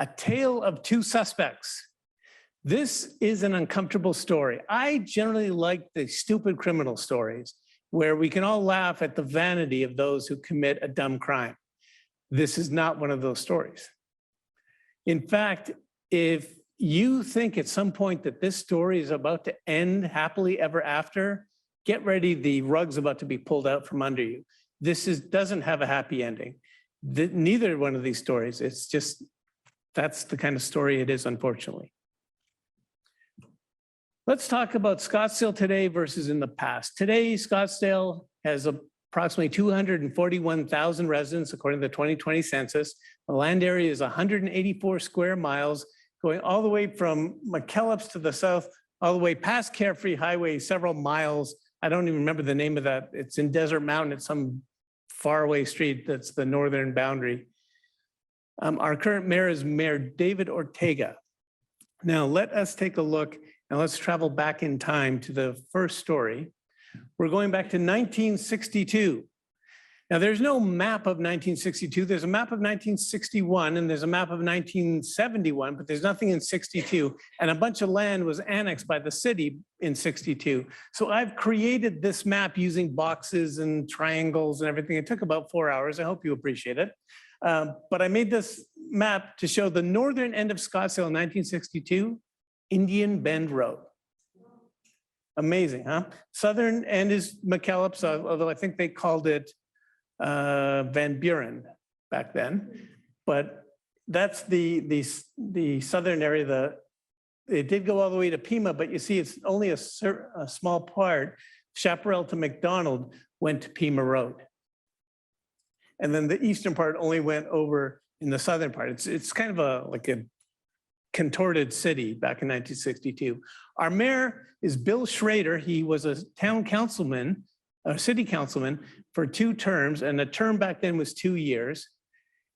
A Tale of Two Suspects. This is an uncomfortable story. I generally like the stupid criminal stories where we can all laugh at the vanity of those who commit a dumb crime. This is not one of those stories. In fact, if you think at some point that this story is about to end happily ever after, get ready, the rug's about to be pulled out from under you. This doesn't have a happy ending. Neither one of these stories, it's just, that's the kind of story it is, unfortunately. Let's talk about Scottsdale today versus in the past. Today, Scottsdale has approximately 241,000 residents, according to the 2020 census. The land area is 184 square miles, going all the way from McKellips to the south, all the way past Carefree Highway, several miles. I don't even remember the name of that. It's in Desert Mountain. It's some faraway street that's the northern boundary. Our current mayor is Mayor David Ortega. Now let us take a look and let's travel back in time to the first story. We're going back to 1962. Now there's no map of 1962. There's a map of 1961 and there's a map of 1971, but there's nothing in 62. And a bunch of land was annexed by the city in 62. So I've created this map using boxes and triangles and everything. It took about 4 hours. I hope you appreciate it. But I made this map to show the northern end of Scottsdale in 1962, Indian Bend Road. Amazing, huh? Southern end is McKellips, although I think they called it Van Buren back then. But that's the southern area. It did go all the way to Pima, but you see it's only a small part. Chaparral to McDonald went to Pima Road. And then the eastern part only went over in the southern part. It's kind of like a contorted city back in 1962. Our mayor is Bill Schrader. He was a town councilman, a city councilman for 2 terms, and a term back then was 2 years.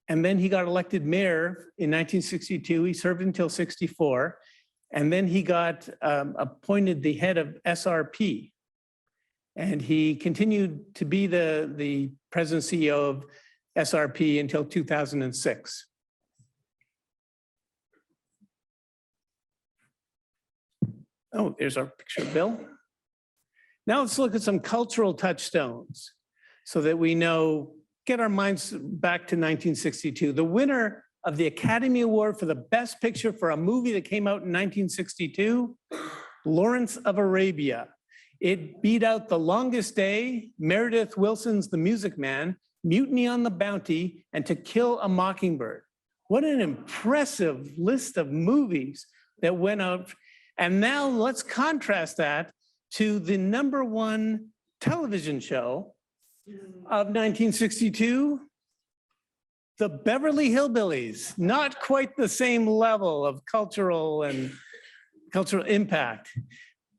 And then he got elected mayor in 1962. He served until 64. And then he got appointed the head of SRP. And he continued to be the president CEO of SRP until 2006. Oh, there's our picture of Bill. Now let's look at some cultural touchstones so that we know, get our minds back to 1962. The winner of the Academy Award for the Best Picture for a movie that came out in 1962, Lawrence of Arabia. It beat out The Longest Day, Meredith Willson's The Music Man, Mutiny on the Bounty, and To Kill a Mockingbird. What an impressive list of movies that went out. And now let's contrast that to the #1 television show of 1962, The Beverly Hillbillies. Not quite the same level of cultural impact,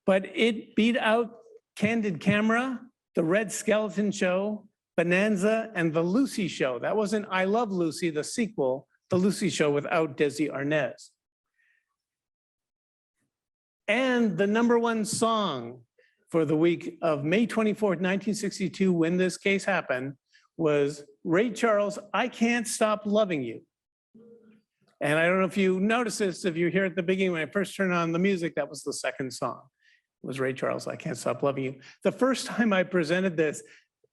but it beat out Candid Camera, The Red Skeleton Show, Bonanza, and The Lucy Show. That wasn't I Love Lucy, the sequel, The Lucy Show without Desi Arnaz. And the #1 song for the week of May 24th, 1962, when this case happened, was Ray Charles' I Can't Stop Loving You. And I don't know if you noticed this, if you're here at the beginning, when I first turned on the music, that was the second song, was Ray Charles' I Can't Stop Loving You. The first time I presented this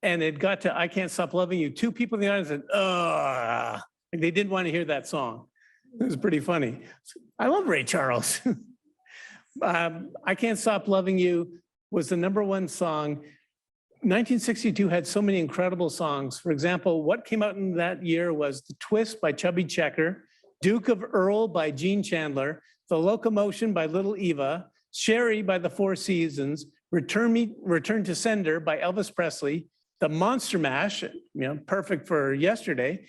and it got to I Can't Stop Loving You, 2 people in the audience said, ugh, like they didn't want to hear that song. It was pretty funny. I love Ray Charles. I Can't Stop Loving You was the #1 song. 1962 had so many incredible songs. For example, what came out in that year was The Twist by Chubby Checker, Duke of Earl by Gene Chandler, The Locomotion by Little Eva, Sherry by the Four Seasons, Return to Sender by Elvis Presley, The Monster Mash, perfect for yesterday,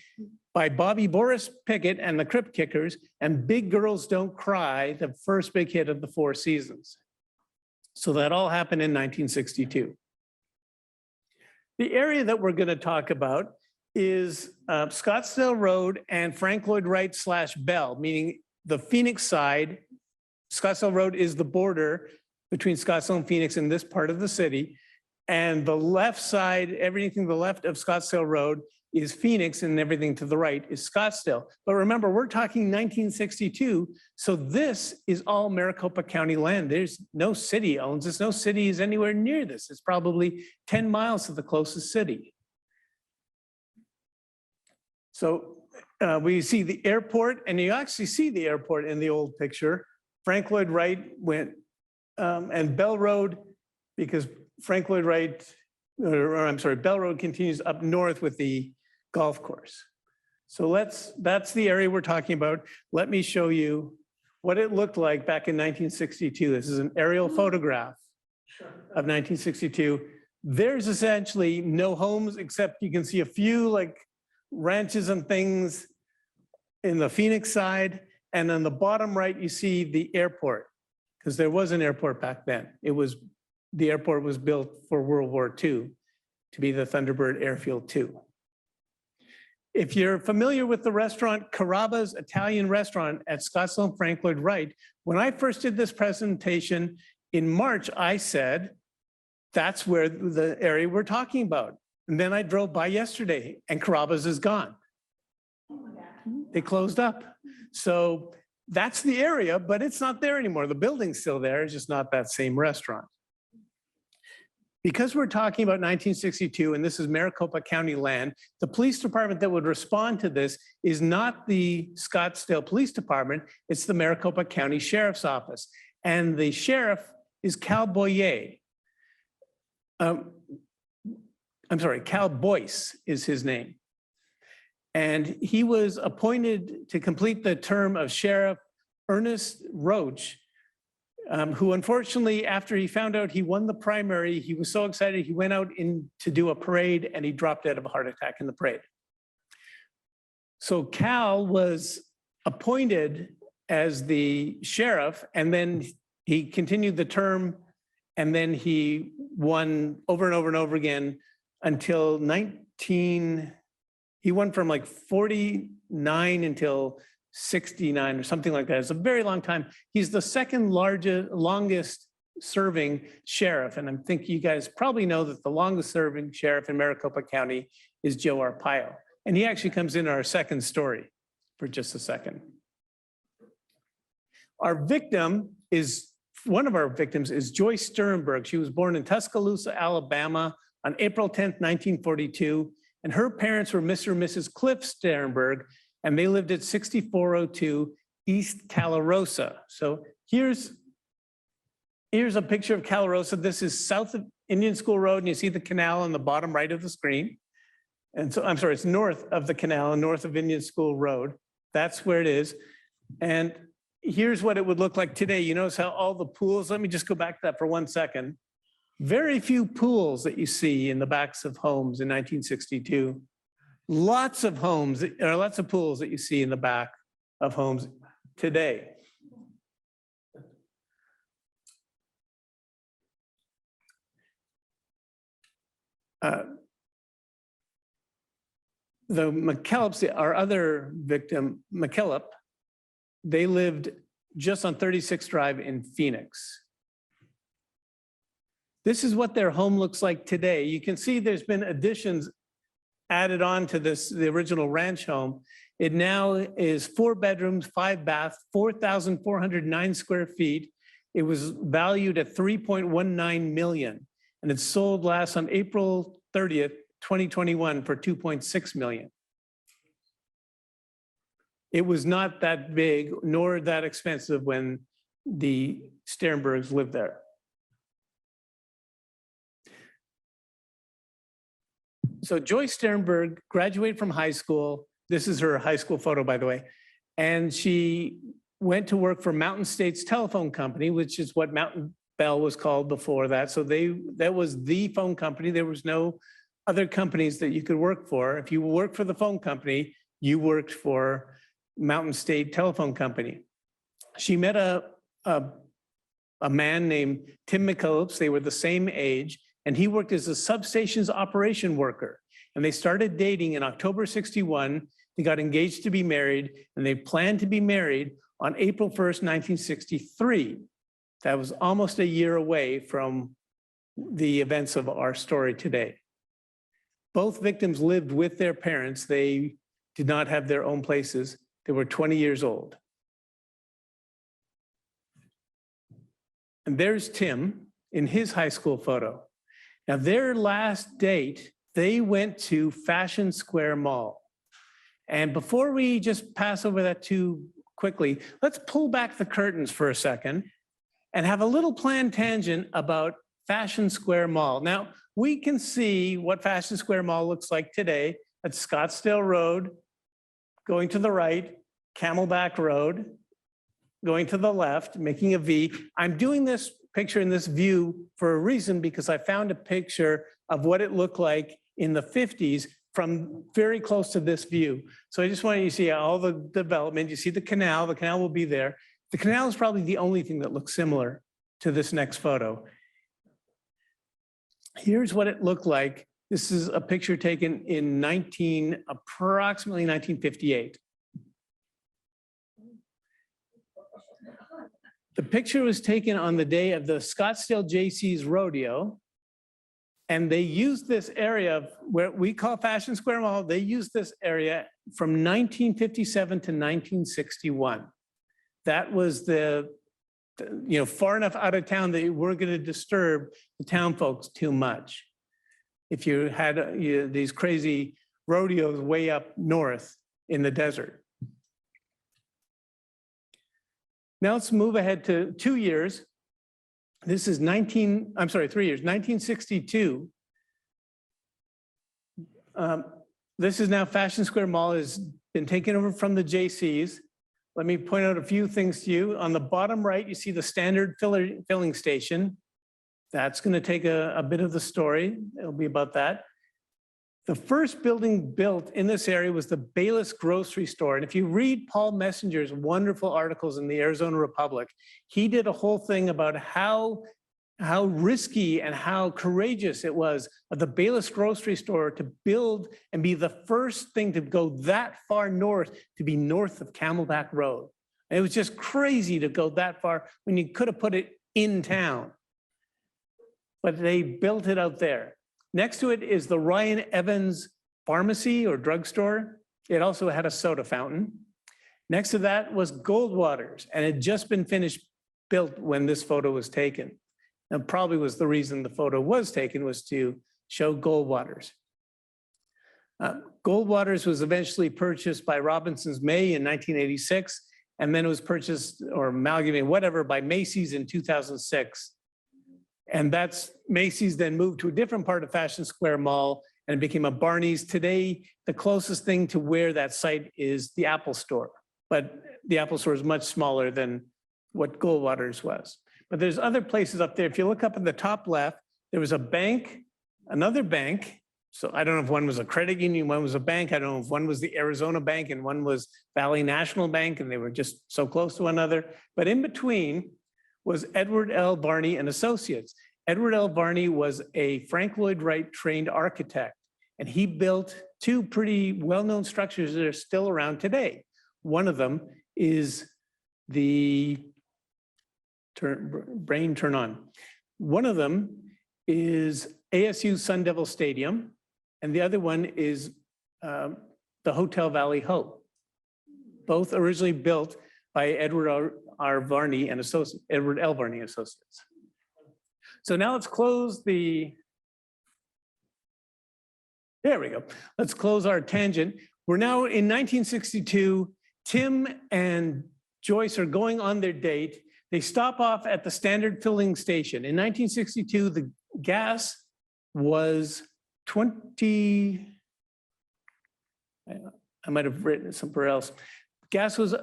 by Bobby Boris Pickett and the Crypt Kickers, and Big Girls Don't Cry, the first big hit of the Four Seasons. So that all happened in 1962. The area that we're going to talk about is Scottsdale Road and Frank Lloyd Wright / Bell, meaning the Phoenix side. Scottsdale Road is the border between Scottsdale and Phoenix in this part of the city. And the left side, everything to the left of Scottsdale Road is Phoenix, and everything to the right is Scottsdale. But remember, we're talking 1962, so this is all Maricopa County land. There's no city owns this. No city is anywhere near this. It's probably 10 miles to the closest city. So we see the airport, and you actually see the airport in the old picture. Frank Lloyd Wright went, and Bell Road, because Frank Lloyd Wright, or I'm sorry, Bell Road continues up north with the golf course. So that's the area we're talking about. Let me show you what it looked like back in 1962. This is an aerial photograph of 1962. There's essentially no homes, except you can see a few like ranches and things in the Phoenix side. And on the bottom right, you see the airport, because there was an airport back then. The airport was built for World War II to be the Thunderbird Airfield 2. If you're familiar with the restaurant Carrabba's Italian Restaurant at Scottsdale and Frank Lloyd Wright, when I first did this presentation in March, I said, that's where the area we're talking about. And then I drove by yesterday and Carrabba's is gone. They closed up. So that's the area, but it's not there anymore. The building's still there, it's just not that same restaurant. Because we're talking about 1962, and this is Maricopa County land, the police department that would respond to this is not the Scottsdale Police Department, it's the Maricopa County Sheriff's Office. And the sheriff is Cal Boyer. I'm sorry, Cal Boyce is his name. And he was appointed to complete the term of Sheriff Ernest Roach, who unfortunately, after he found out he won the primary, he was so excited, he went out to do a parade and he dropped dead of a heart attack in the parade. So Cal was appointed as the sheriff, and then he continued the term, and then he won over and over and over again until he won from like 49 until 69 or something like that. It's a very long time. He's the second longest serving sheriff. And I think you guys probably know that the longest serving sheriff in Maricopa County is Joe Arpaio. And he actually comes in our second story for just a second. One of our victims is Joyce Sternberg. She was born in Tuscaloosa, Alabama on April 10th, 1942. And her parents were Mr. and Mrs. Cliff Sternberg, and they lived at 6402 East Calarosa. So here's a picture of Calarosa. This is south of Indian School Road, and you see the canal on the bottom right of the screen. And so, I'm sorry, it's north of the canal and north of Indian School Road. That's where it is. And here's what it would look like today. You notice how all the pools, let me just go back to that for 1 second. Very few pools that you see in the backs of homes in 1962. Lots of homes, or lots of pools that you see in the back of homes today. The McKellips, our other victim, McKellip, they lived just on 36th Drive in Phoenix. This is what their home looks like today. You can see there's been additions added on to the original ranch home. It now is 4 bedrooms, 5 baths, 4,409 square feet. It was valued at $3.19 million, and it sold last on April 30th, 2021 for $2.6 million. It was not that big nor that expensive when the Sternbergs lived there. So Joyce Sternberg graduated from high school. This is her high school photo, by the way. And she went to work for Mountain States Telephone Company, which is what Mountain Bell was called before that. So that was the phone company. There was no other companies that you could work for. If you worked for the phone company, you worked for Mountain State Telephone Company. She met a man named Tim McKellips. They were the same age, and he worked as a substations operation worker. And they started dating in October 61. They got engaged to be married, and they planned to be married on April 1st, 1963. That was almost a year away from the events of our story today. Both victims lived with their parents. They did not have their own places. They were 20 years old. And there's Tim in his high school photo. Now, their last date, they went to Fashion Square Mall. And before we just pass over that too quickly, let's pull back the curtains for a second and have a little planned tangent about Fashion Square Mall. Now, we can see what Fashion Square Mall looks like today at Scottsdale Road, going to the right, Camelback Road, going to the left, making a V. I'm doing this picture in this view for a reason, because I found a picture of what it looked like in the 50s from very close to this view. So I just want you to see all the development. You see the canal will be there. The canal is probably the only thing that looks similar to this next photo. Here's what it looked like. This is a picture taken in approximately 1958. The picture was taken on the day of the Scottsdale JC's rodeo. And they used this area of where we call Fashion Square Mall. They used this area from 1957 to 1961. That was far enough out of town that you weren't going to disturb the town folks too much. If you had these crazy rodeos way up north in the desert. Now let's move ahead to 2 years. This is 3 years, 1962. This is now Fashion Square Mall has been taken over from the JCs. Let me point out a few things to you. On the bottom right, you see the standard filling station. That's going to take a bit of the story. It'll be about that. The first building built in this area was the Bayless grocery store. And if you read Paul Messenger's wonderful articles in the Arizona Republic, he did a whole thing about how risky and how courageous it was of the Bayless grocery store to build and be the first thing to go that far north, to be north of Camelback Road. And it was just crazy to go that far when you could have put it in town. But they built it out there. Next to it is the Ryan Evans Pharmacy or drugstore. It also had a soda fountain. Next to that was Goldwater's, and it had just been built when this photo was taken. And probably was the reason the photo was taken, was to show Goldwater's. Goldwater's was eventually purchased by Robinson's May in 1986, and then it was purchased or amalgamated, whatever, by Macy's in 2006. And that's Macy's then moved to a different part of Fashion Square Mall and it became a Barney's. Today, the closest thing to where that site is the Apple Store, but the Apple Store is much smaller than what Goldwater's was. But there's other places up there. If you look up in the top left, there was a bank, another bank. So I don't know if one was a credit union, one was a bank. I don't know if one was the Arizona Bank and one was Valley National Bank, and they were just so close to one another. But in between was Edward L. Varney and Associates. Edward L. Varney was a Frank Lloyd Wright trained architect, and he built two pretty well-known structures that are still around today. One of them is the turn on. One of them is ASU Sun Devil Stadium, and the other one is the Hotel Valley Hope. Both originally built by Edward R. Varney and Associates, Edward L. Varney Associates. So now let's close there we go. Let's close our tangent. We're now in 1962. Tim and Joyce are going on their date. They stop off at the standard filling station. In 1962, the gas was 20, I might have written it somewhere else. Gas was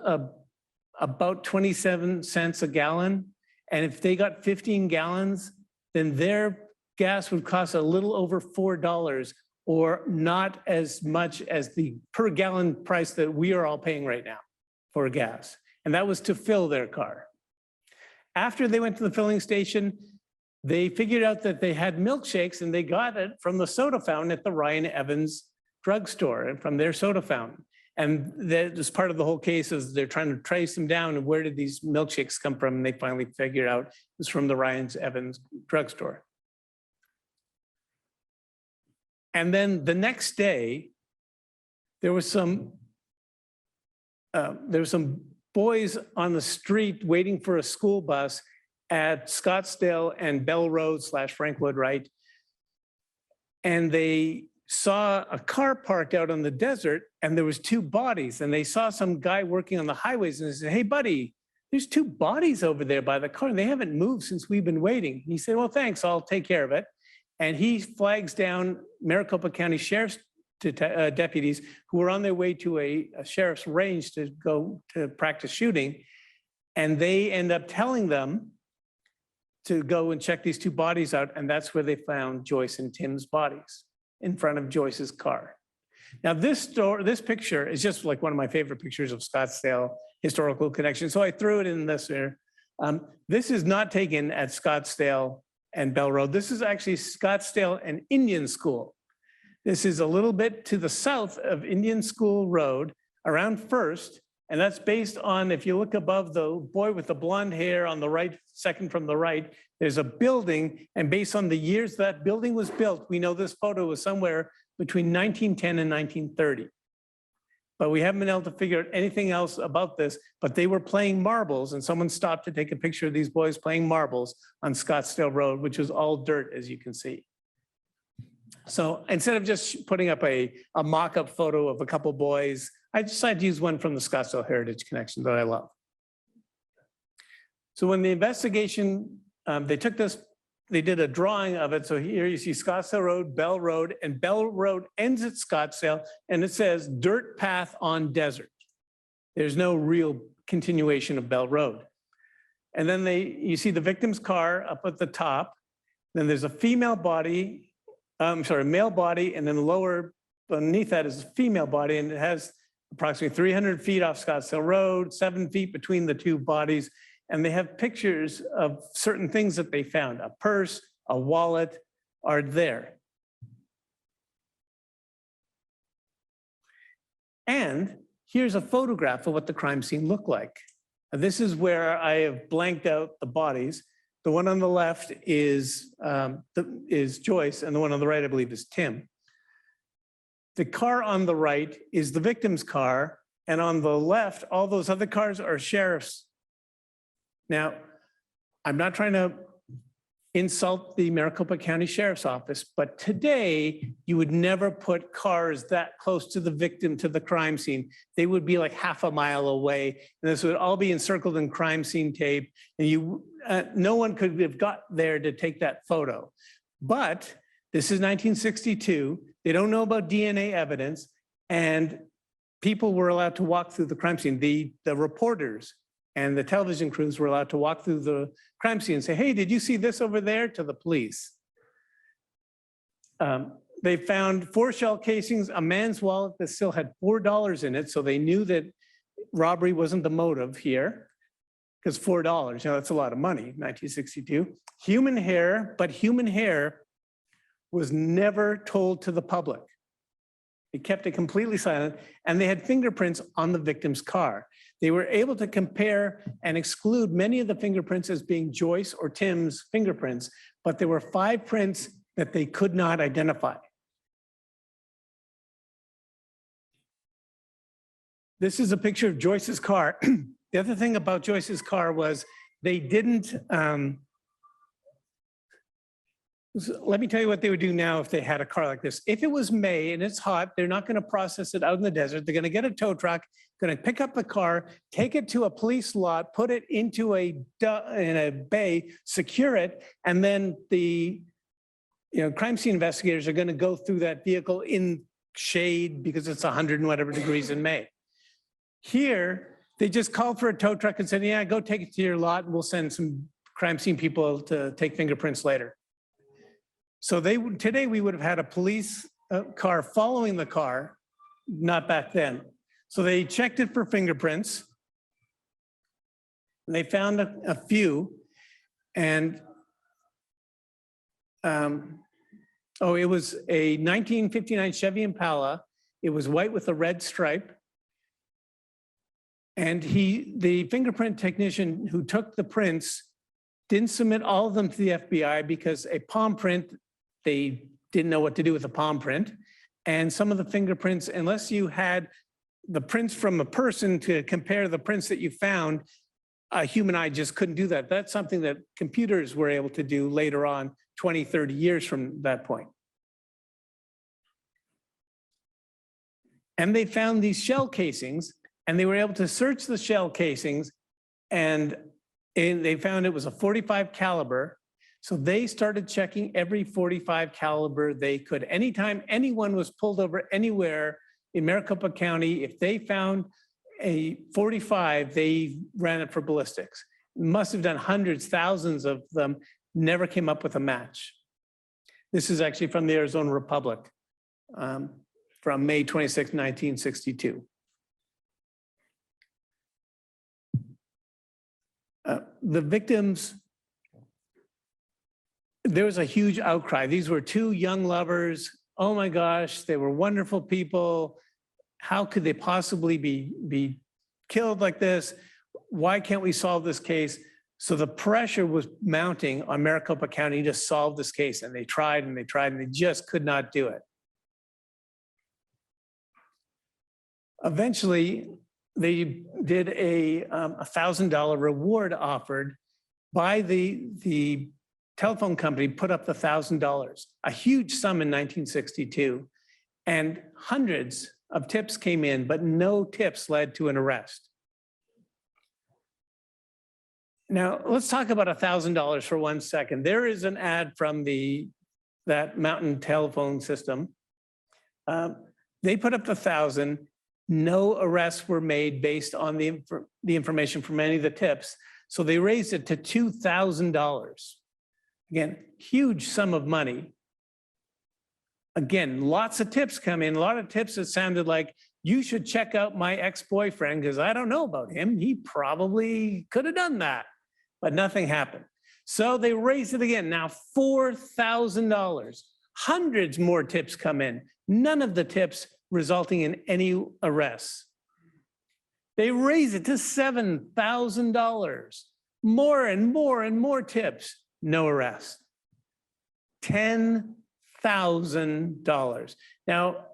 about 27 cents a gallon. And if they got 15 gallons, then their gas would cost a little over $4, or not as much as the per gallon price that we are all paying right now for gas. And that was to fill their car. After they went to the filling station, they figured out that they had milkshakes, and they got it from the soda fountain at the Ryan Evans drugstore, and from their soda fountain. And that was part of the whole case, is they're trying to trace them down and where did these milkshakes come from? And they finally figured out it was from the Ryan Evans drugstore. And then the next day, there was some boys on the street waiting for a school bus at Scottsdale and Bell Road / Frankwood, right? And they saw a car parked out on the desert, and there was 2 bodies, and they saw some guy working on the highways, and they said, "Hey, buddy, there's 2 bodies over there by the car, and they haven't moved since we've been waiting." And he said, "Well, thanks, I'll take care of it." And he flags down Maricopa County Sheriff's deputies who were on their way to a sheriff's range to go to practice shooting. And they end up telling them to go and check these 2 bodies out. And that's where they found Joyce and Tim's bodies in front of Joyce's car. Now, this picture is just like one of my favorite pictures of Scottsdale historical connection. So I threw it in this here. This is not taken at Scottsdale and Bell Road. This is actually Scottsdale and Indian School. This is a little bit to the south of Indian School Road around First. And that's based on, if you look above the boy with the blonde hair on the right, second from the right, there's a building. And based on the years that building was built, we know this photo was somewhere between 1910 and 1930. But we haven't been able to figure out anything else about this, but they were playing marbles, and someone stopped to take a picture of these boys playing marbles on Scottsdale Road, which was all dirt, as you can see. So instead of just putting up a mock-up photo of a couple boys, I decided to use one from the Scottsdale Heritage Connection that I love. So when the investigation, they took this, they did a drawing of it. So here you see Scottsdale Road, Bell Road, and Bell Road ends at Scottsdale, and it says dirt path on desert. There's no real continuation of Bell Road. And then you see the victim's car up at the top. Then there's a female body, male body, and then lower beneath that is a female body, and it has approximately 300 feet off Scottsdale Road, 7 feet between the 2 bodies. And they have pictures of certain things that they found. A purse, a wallet are there. And here's a photograph of what the crime scene looked like. This is where I have blanked out the bodies. The one on the left is Joyce, and the one on the right, I believe, is Tim. The car on the right is the victim's car, and on the left, all those other cars are sheriff's. Now, I'm not trying to insult the Maricopa County Sheriff's Office, but today you would never put cars that close to the victim, to the crime scene. They would be like half a mile away, and this would all be encircled in crime scene tape, and no one could have got there to take that photo. But this is 1962. They don't know about DNA evidence, and people were allowed to walk through the crime scene. The reporters and the television crews were allowed to walk through the crime scene and say, "Hey, did you see this over there?" to the police. They found 4 shell casings, a man's wallet that still had $4 in it, so they knew that robbery wasn't the motive here, because $4, that's a lot of money, 1962. Human hair, but human hair was never told to the public. They kept it completely silent, and they had fingerprints on the victim's car. They were able to compare and exclude many of the fingerprints as being Joyce or Tim's fingerprints, but there were 5 prints that they could not identify. This is a picture of Joyce's car. The other thing about Joyce's car was they didn't, let me tell you what they would do now if they had a car like this. If it was May and it's hot, they're not going to process it out in the desert. They're going to get a tow truck, going to pick up the car, take it to a police lot, put it into in a bay, secure it, and then the crime scene investigators are going to go through that vehicle in shade because it's 100 and whatever degrees in May. Here, they just called for a tow truck and said, "Yeah, go take it to your lot, and we'll send some crime scene people to take fingerprints later." So today we would have had a police car following the car, not back then. So they checked it for fingerprints, and they found a few, and it was a 1959 Chevy Impala. It was white with a red stripe. And the fingerprint technician who took the prints didn't submit all of them to the FBI because a palm print, they didn't know what to do with a palm print. And some of the fingerprints, unless you had the prints from a person to compare the prints that you found, a human eye just couldn't do that. That's something that computers were able to do later on, 20, 30 years from that point. And they found these shell casings, and they were able to search the shell casings, and they found it was a 45 caliber. So they started checking every 45 caliber they could. Anytime anyone was pulled over anywhere in Maricopa County, if they found a 45, they ran it for ballistics. Must have done hundreds, thousands of them, never came up with a match. This is actually from the Arizona Republic from May 26, 1962. The victims, there was a huge outcry. These were two young lovers. Oh my gosh, they were wonderful people. How could they possibly be killed like this? Why can't we solve this case? So the pressure was mounting on Maricopa County to solve this case. And they tried and they tried and they just could not do it. Eventually, they did a $1,000 reward offered by the telephone company, put up the $1,000, a huge sum in 1962, and hundreds of tips came in, but no tips led to an arrest. Now, let's talk about $1,000 for 1 second. There is an ad from that Mountain telephone system. They put up the 1,000. No arrests were made based on the information from any of the tips. So they raised it to $2,000. Again, huge sum of money. Again, lots of tips come in, a lot of tips that sounded like, you should check out my ex-boyfriend because I don't know about him. He probably could have done that, but nothing happened. So they raised it again, now $4,000. Hundreds more tips come in, none of the tips resulting in any arrests. They raise it to $7,000. More and more and more tips, no arrest. $10,000. Now,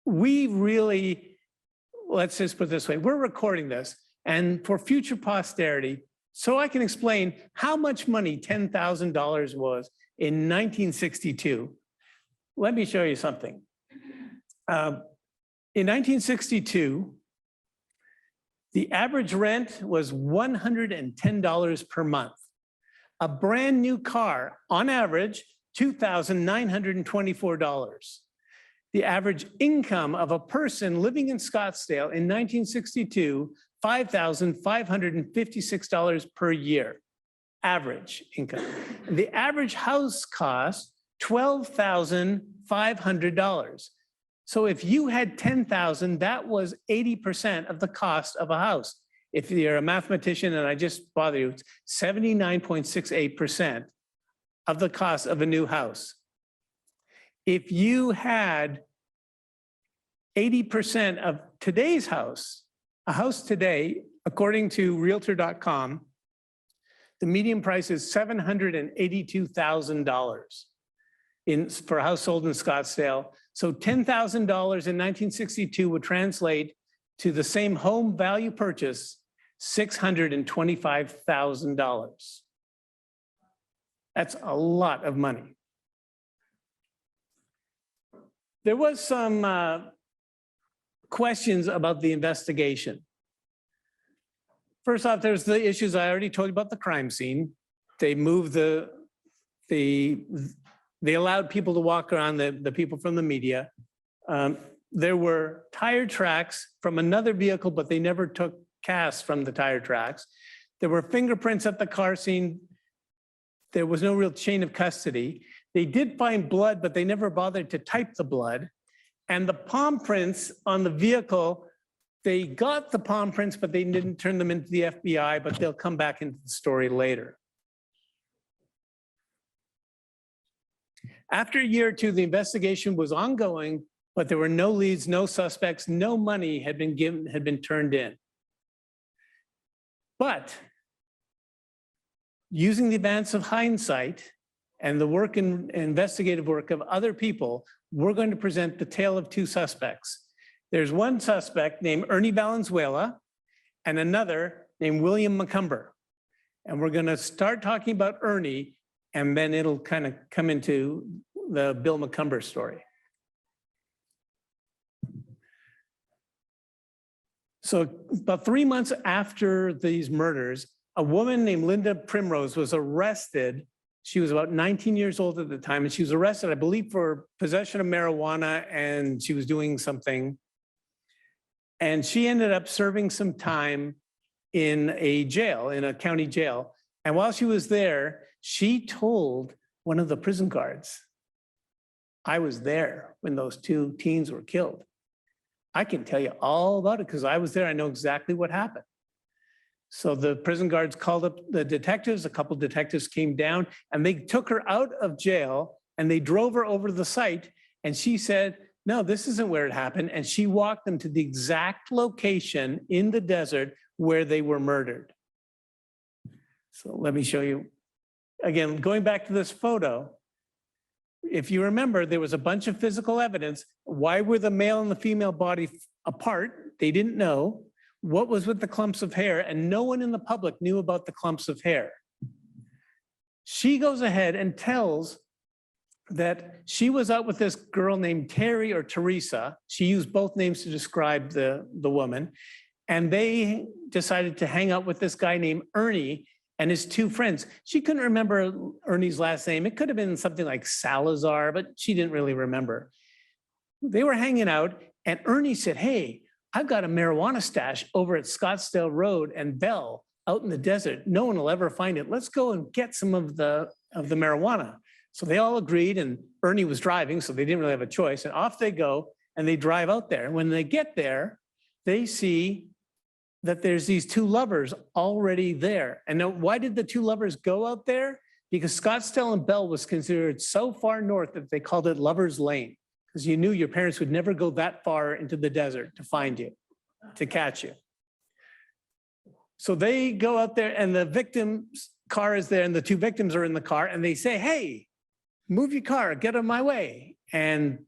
we really, let's just put it this way, we're recording this, and for future posterity, so I can explain how much money $10,000 was in 1962. Let me show you something. In 1962, the average rent was $110 per month. A brand new car, on average, $2,924. The average income of a person living in Scottsdale in 1962, $5,556 per year, average income. The average house cost, $12,500. So if you had 10,000, that was 80% of the cost of a house. If you're a mathematician, and I just bother you, it's 79.68% of the cost of a new house. If you had 80% of today's house, a house today, according to Realtor.com, the median price is $782,000 for a house sold in Scottsdale. So $10,000 in 1962 would translate to the same home value purchase, $625,000. That's a lot of money. There was some questions about the investigation. First off, there's the issues I already told you about the crime scene. They moved they allowed people to walk around, the people from the media. There were tire tracks from another vehicle, but they never took casts from the tire tracks. There were fingerprints at the car scene. There was no real chain of custody. They did find blood, but they never bothered to type the blood. And the palm prints on the vehicle, they got the palm prints, but they didn't turn them into the FBI, but they'll come back into the story later. After a year or two, the investigation was ongoing, but there were no leads, no suspects, no money had been turned in. But using the advance of hindsight and the work and investigative work of other people, we're going to present the tale of two suspects. There's one suspect named Ernie Valenzuela and another named William McCumber. And we're going to start talking about Ernie, and then it'll kind of come into the Bill McCumber story. So about 3 months after these murders, a woman named Linda Primrose was arrested. She was about 19 years old at the time, and she was arrested, I believe, for possession of marijuana, and she was doing something. And she ended up serving some time in a jail, in a county jail. And while she was there, she told one of the prison guards, I was there when those two teens were killed. I can tell you all about it because I was there. I know exactly what happened. So the prison guards called up the detectives. A couple detectives came down and they took her out of jail and they drove her over to the site. And she said, no, this isn't where it happened. And she walked them to the exact location in the desert where they were murdered. So let me show you. Again, going back to this photo, if you remember, there was a bunch of physical evidence. Why were the male and the female body apart? They didn't know. What was with the clumps of hair? And no one in the public knew about the clumps of hair. She goes ahead and tells that she was out with this girl named Terry or Teresa. She used both names to describe the woman. And they decided to hang out with this guy named Ernie and his two friends. She couldn't remember Ernie's last name. It could have been something like Salazar, but she didn't really remember. They were hanging out, and Ernie said, hey, I've got a marijuana stash over at Scottsdale Road and Bell out in the desert. No one will ever find it. Let's go and get some of the marijuana. So they all agreed, and Ernie was driving, so they didn't really have a choice. And off they go, and they drive out there. And when they get there, they see that there's these two lovers already there. And now, why did the two lovers go out there? Because Scottsdale and Bell was considered so far north that they called it Lover's Lane, because you knew your parents would never go that far into the desert to find you, to catch you. So they go out there, and the victim's car is there, and the two victims are in the car, and they say, hey, move your car, get out of my way. And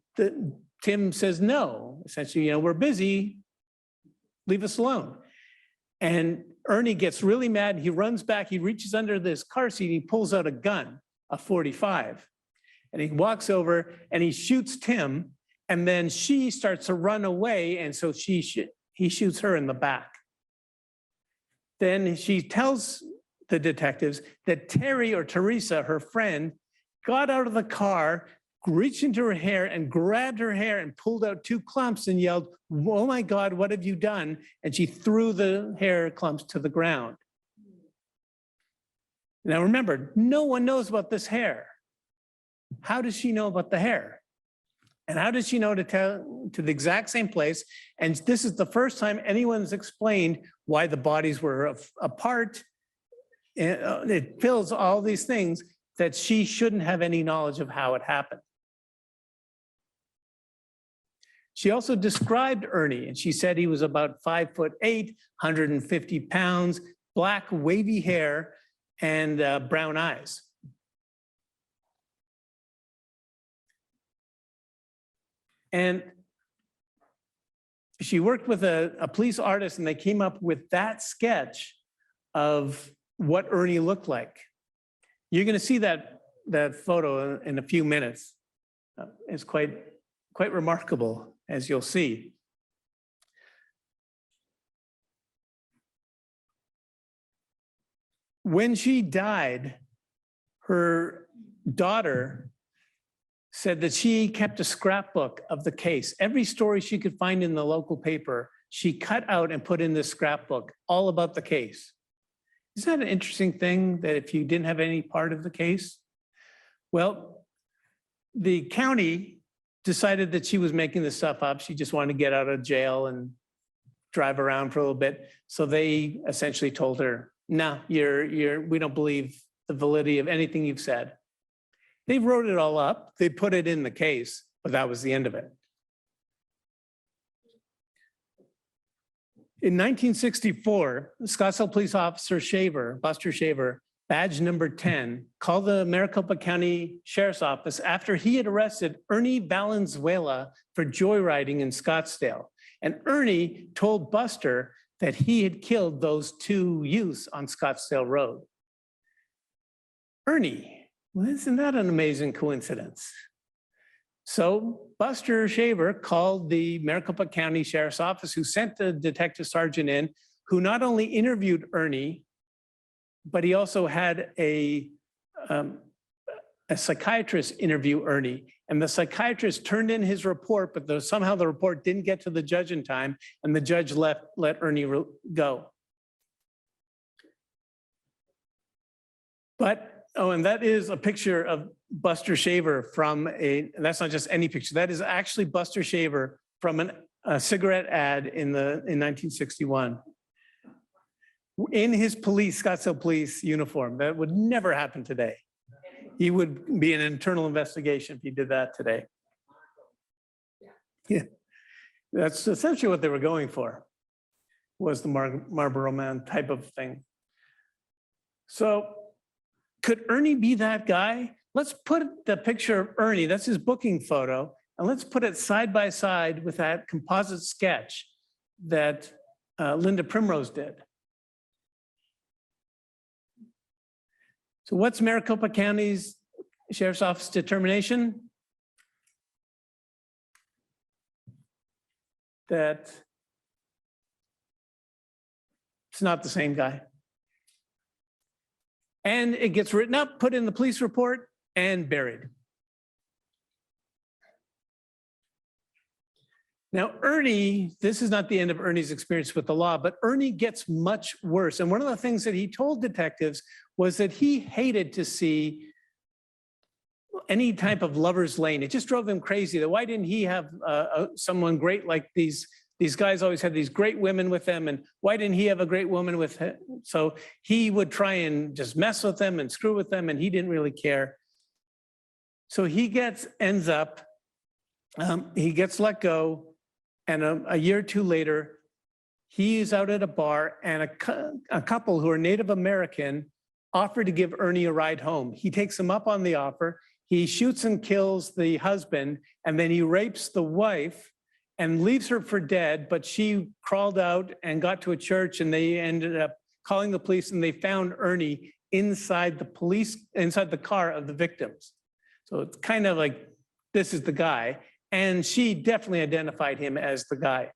Tim says, no, essentially, we're busy, leave us alone. And Ernie gets really mad. He runs back. He reaches under this car seat. He pulls out a gun, a .45. And he walks over and he shoots Tim. And then she starts to run away. And so he shoots her in the back. Then she tells the detectives that Terry or Teresa, her friend, got out of the car, reached into her hair and grabbed her hair and pulled out two clumps and yelled, oh my God, what have you done? And she threw the hair clumps to the ground. Now remember, no one knows about this hair. How does she know about the hair? And how does she know to tell to the exact same place? And this is the first time anyone's explained why the bodies were apart. It fills all these things that she shouldn't have any knowledge of how it happened. She also described Ernie, and she said he was about 5'8", 150 pounds, black wavy hair, and brown eyes. And she worked with a police artist, and they came up with that sketch of what Ernie looked like. You're going to see that photo in a few minutes. It's quite remarkable, as you'll see. When she died, her daughter said that she kept a scrapbook of the case. Every story she could find in the local paper, she cut out and put in this scrapbook, all about the case. Isn't that an interesting thing, that if you didn't have any part of the case? Well, the county decided that she was making this stuff up. She just wanted to get out of jail and drive around for a little bit. So they essentially told her, no, we don't believe the validity of anything you've said. They wrote it all up. They put it in the case, but that was the end of it. In 1964, Scottsdale police officer Buster Shaver, badge number 10, called the Maricopa County Sheriff's Office after he had arrested Ernie Valenzuela for joyriding in Scottsdale. And Ernie told Buster that he had killed those two youths on Scottsdale Road. Ernie, well, isn't that an amazing coincidence? So Buster Shaver called the Maricopa County Sheriff's Office, who sent the detective sergeant in, who not only interviewed Ernie, but he also had a psychiatrist interview Ernie. And the psychiatrist turned in his report, but somehow the report didn't get to the judge in time, and the judge let Ernie go. But, oh, and that is a picture of Buster Shaver from that's not just any picture, that is actually Buster Shaver from a cigarette ad in 1961. In his Scottsdale police uniform. That would never happen today. He would be an internal investigation if he did that today. Yeah, that's essentially what they were going for, was the Marlboro Man type of thing. So could Ernie be that guy? Let's put the picture of Ernie, that's his booking photo, and let's put it side by side with that composite sketch that Linda Primrose did. So what's Maricopa County's Sheriff's Office determination? That it's not the same guy. And it gets written up, put in the police report, and buried. Now, Ernie, this is not the end of Ernie's experience with the law, but Ernie gets much worse. And one of the things that he told detectives was that he hated to see any type of lover's lane. It just drove him crazy. That why didn't he have someone great like these guys always had these great women with them, and why didn't he have a great woman with him? So he would try and just mess with them and screw with them, and he didn't really care. So he gets let go. And a year or two later, he's out at a bar, and a couple who are Native American offered to give Ernie a ride home. He takes them up on the offer. He shoots and kills the husband, and then he rapes the wife and leaves her for dead, but she crawled out and got to a church, and they ended up calling the police, and they found Ernie inside the car of the victims. So it's kind of like, this is the guy. And she definitely identified him as the guy.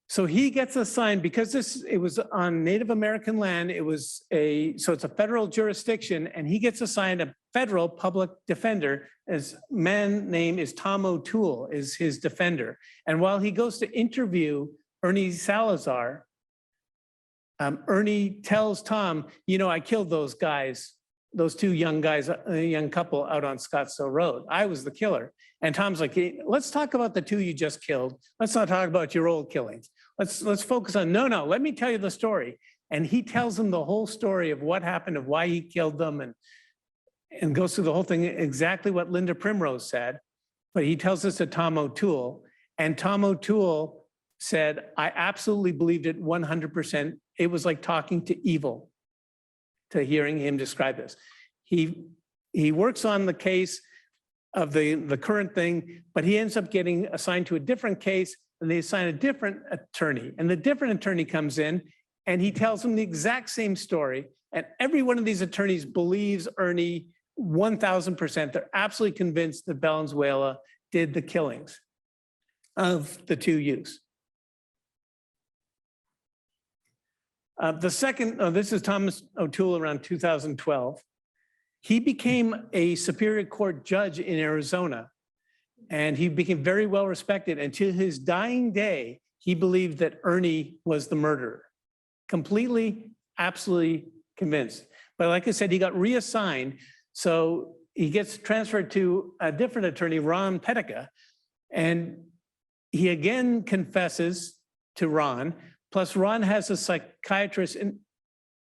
So he gets assigned, because it was on Native American land, so it's a federal jurisdiction, and he gets assigned a federal public defender. His man name is Tom O'Toole, is his defender. And while he goes to interview Ernie Salazar, Ernie tells Tom, I killed those guys, those two young guys, a young couple out on Scottsdale Road. I was the killer. And Tom's like, hey, let's talk about the two you just killed. Let's not talk about your old killings. Let's focus on, no, let me tell you the story. And he tells him the whole story of what happened, of why he killed them, and goes through the whole thing, exactly what Linda Primrose said. But he tells this to Tom O'Toole. And Tom O'Toole said, I absolutely believed it 100%. It was like talking to evil, to hearing him describe this. He works on the case of the current thing, but he ends up getting assigned to a different case, and they assign a different attorney. And the different attorney comes in, and he tells him the exact same story. And every one of these attorneys believes Ernie 1,000%. They're absolutely convinced that Valenzuela did the killings of the two youths. This is Thomas O'Toole around 2012. He became a Superior Court judge in Arizona, and he became very well respected. And to his dying day, he believed that Ernie was the murderer. Completely, absolutely convinced. But like I said, he got reassigned. So he gets transferred to a different attorney, Ron Pettica, and he again confesses to Ron. Plus, Ron has a psychiatrist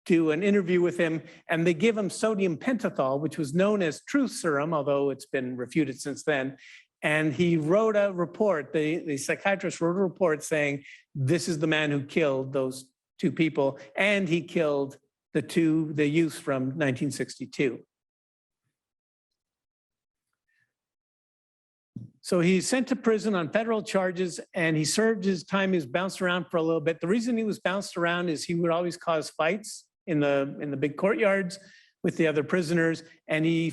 do an interview with him, and they give him sodium pentothal, which was known as truth serum, although it's been refuted since then. And he wrote a report, the psychiatrist wrote a report saying, this is the man who killed those two people, and he killed the youth from 1962. So he's sent to prison on federal charges, and he served his time. He was bounced around for a little bit. The reason he was bounced around is he would always cause fights in the big courtyards with the other prisoners, and he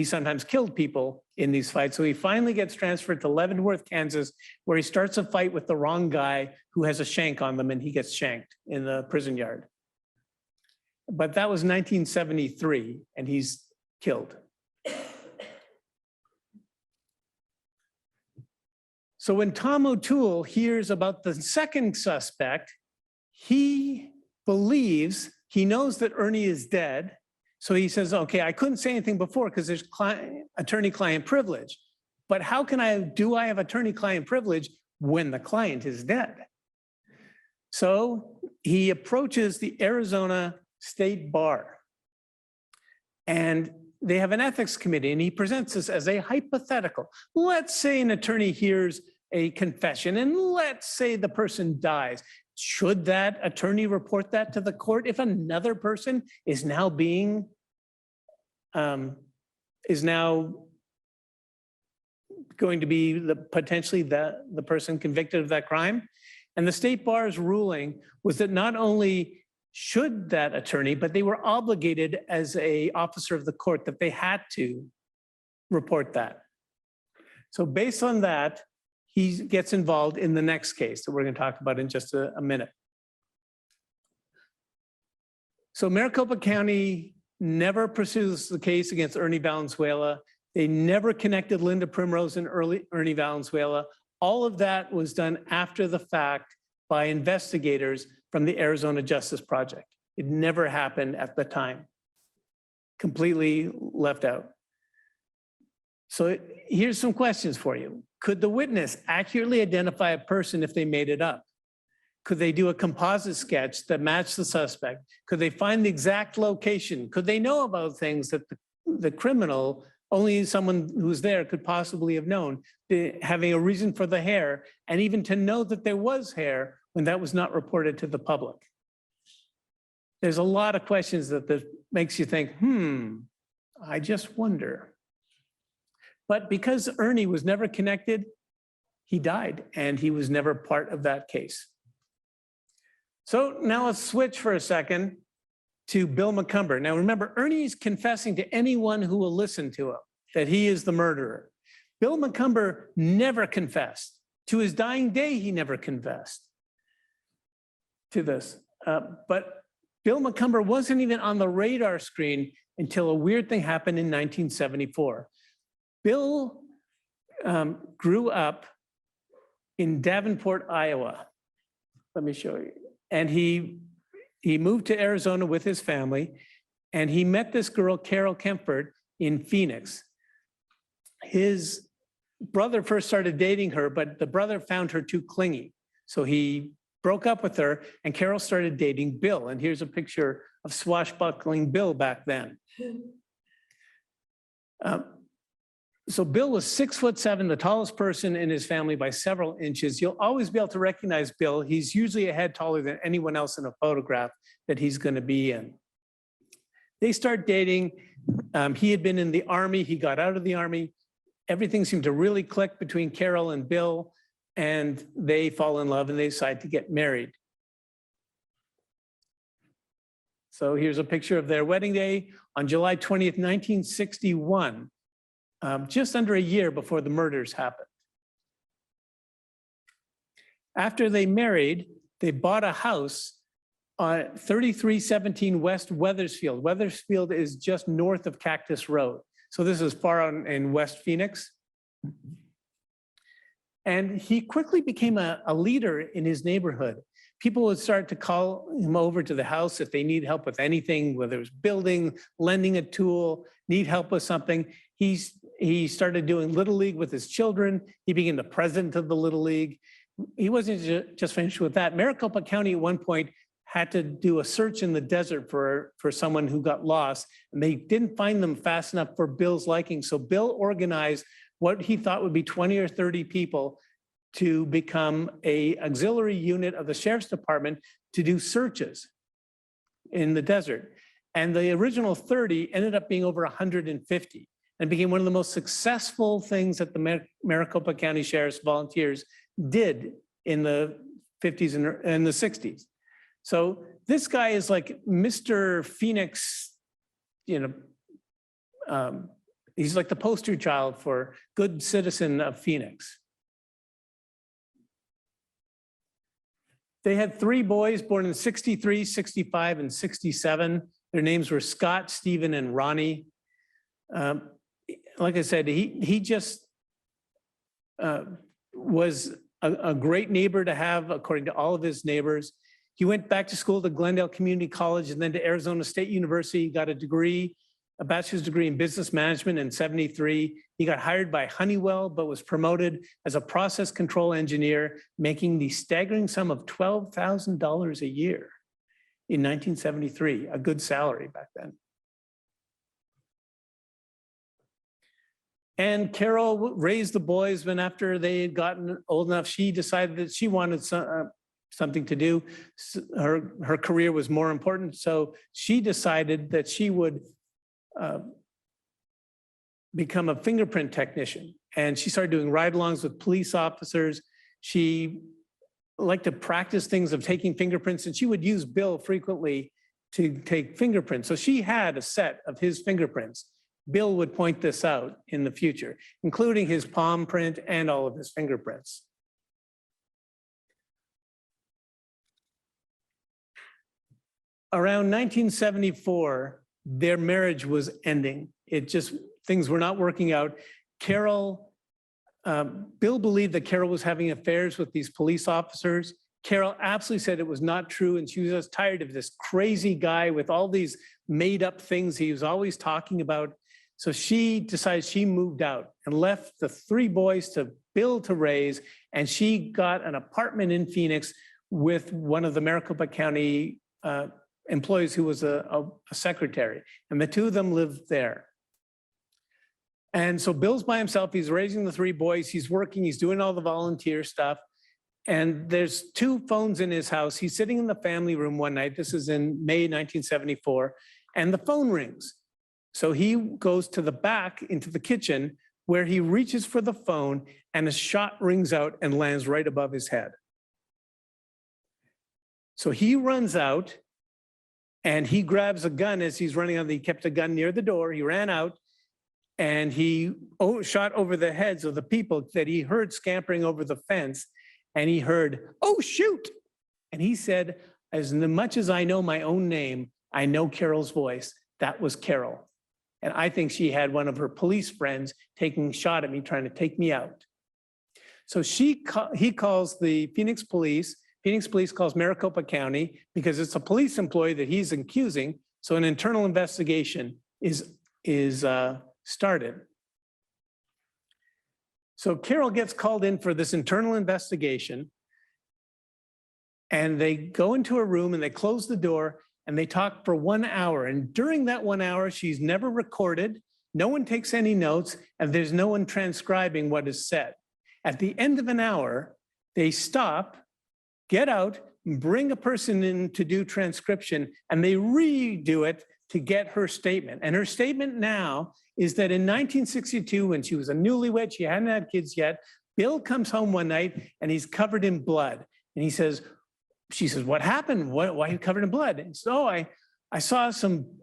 sometimes killed people in these fights. So he finally gets transferred to Leavenworth, Kansas, where he starts a fight with the wrong guy who has a shank on them, and he gets shanked in the prison yard. But that was 1973, and he's killed. So when Tom O'Toole hears about the second suspect, he believes, he knows that Ernie is dead. So he says, okay, I couldn't say anything before because there's attorney-client privilege. But how can I have attorney-client privilege when the client is dead? So he approaches the Arizona State Bar, and they have an ethics committee, and he presents this as a hypothetical. Let's say an attorney hears a confession, and let's say the person dies. Should that attorney report that to the court if another person is now going to be potentially the person convicted of that crime? And the state bar's ruling was that not only should that attorney, but they were obligated as an officer of the court that they had to report that. So based on that, he gets involved in the next case that we're going to talk about in just a minute. So Maricopa County never pursues the case against Ernie Valenzuela. They never connected Linda Primrose and Ernie Valenzuela. All of that was done after the fact by investigators from the Arizona Justice Project. It never happened at the time. Completely left out. So here's some questions for you. Could the witness accurately identify a person if they made it up? Could they do a composite sketch that matched the suspect? Could they find the exact location? Could they know about things that the criminal, only someone who's there could possibly have known, having a reason for the hair, and even to know that there was hair when that was not reported to the public? There's a lot of questions that makes you think, I just wonder. But because Ernie was never connected, he died, and he was never part of that case. So now let's switch for a second to Bill McCumber. Now remember, Ernie's confessing to anyone who will listen to him that he is the murderer. Bill McCumber never confessed. To his dying day, he never confessed to this. But Bill McCumber wasn't even on the radar screen until a weird thing happened in 1974. Bill grew up in Davenport, Iowa. Let me show you. And he moved to Arizona with his family, and he met this girl, Carol Kempfert, in Phoenix. His brother first started dating her, but the brother found her too clingy. So he broke up with her, and Carol started dating Bill. And here's a picture of swashbuckling Bill back then. So Bill was 6'7", the tallest person in his family by several inches. You'll always be able to recognize Bill. He's usually a head taller than anyone else in a photograph that he's going to be in. They start dating. He had been in the Army. He got out of the Army. Everything seemed to really click between Carol and Bill, and they fall in love and they decide to get married. So here's a picture of their wedding day on July 20th, 1961. Just under a year before the murders happened. After they married, they bought a house on 3317 West Wethersfield. Wethersfield is just north of Cactus Road. So this is far out in West Phoenix. And he quickly became a leader in his neighborhood. People would start to call him over to the house if they need help with anything, whether it was building, lending a tool, need help with something. He started doing Little League with his children. He became the president of the Little League. He wasn't just finished with that. Maricopa County at one point had to do a search in the desert for someone who got lost, and they didn't find them fast enough for Bill's liking. So Bill organized what he thought would be 20 or 30 people to become an auxiliary unit of the sheriff's department to do searches. in the desert. And the original 30 ended up being over 150 and became one of the most successful things that the Maricopa County Sheriff's volunteers did in the 50s and the 60s. So this guy is like Mr. Phoenix, he's like the poster child for good citizen of Phoenix. They had 3 boys born in 63, 65, and 67. Their names were Scott, Stephen, and Ronnie. Like I said, he just was a great neighbor to have, according to all of his neighbors. He went back to school to Glendale Community College and then to Arizona State University. He got a bachelor's degree in business management in 73. He got hired by Honeywell, but was promoted as a process control engineer, making the staggering sum of $12,000 a year in 1973, a good salary back then. And Carol raised the boys, when after they had gotten old enough, she decided that she wanted something to do. Her career was more important, so she decided that she would become a fingerprint technician. And she started doing ride-alongs with police officers. She liked to practice things of taking fingerprints, and she would use Bill frequently to take fingerprints. So she had a set of his fingerprints. Bill would point this out in the future, including his palm print and all of his fingerprints. Around 1974, their marriage was ending. Things were not working out. Bill believed that Carol was having affairs with these police officers. Carol absolutely said it was not true, and she was just tired of this crazy guy with all these made up things he was always talking about. So she decided she moved out and left the 3 boys to Bill to raise, and she got an apartment in Phoenix with one of the Maricopa County employees who was a secretary, and the 2 of them lived there. And so Bill's by himself, he's raising the 3 boys, he's working, he's doing all the volunteer stuff, and there's 2 phones in his house. He's sitting in the family room one night, this is in May 1974, and the phone rings. So he goes to the back into the kitchen where he reaches for the phone, and a shot rings out and lands right above his head. So he runs out and he grabs a gun as he's running out. He kept a gun near the door. He ran out and he shot over the heads of the people that he heard scampering over the fence. And he heard, "Oh, shoot." And he said, "As much as I know my own name, I know Carol's voice. That was Carol. And I think she had one of her police friends taking a shot at me, trying to take me out." So he calls the Phoenix police. Phoenix police calls Maricopa County because it's a police employee that he's accusing. So an internal investigation is started. So Carol gets called in for this internal investigation, and they go into a room and they close the door and they talk for 1 hour. And during that 1 hour, she's never recorded. No one takes any notes, and there's no one transcribing what is said. At the end of an hour, they stop, get out, bring a person in to do transcription, and they redo it to get her statement. And her statement now is that in 1962, when she was a newlywed, she hadn't had kids yet, Bill comes home one night and he's covered in blood. And she says, "What happened? Why are you covered in blood?" And so I saw some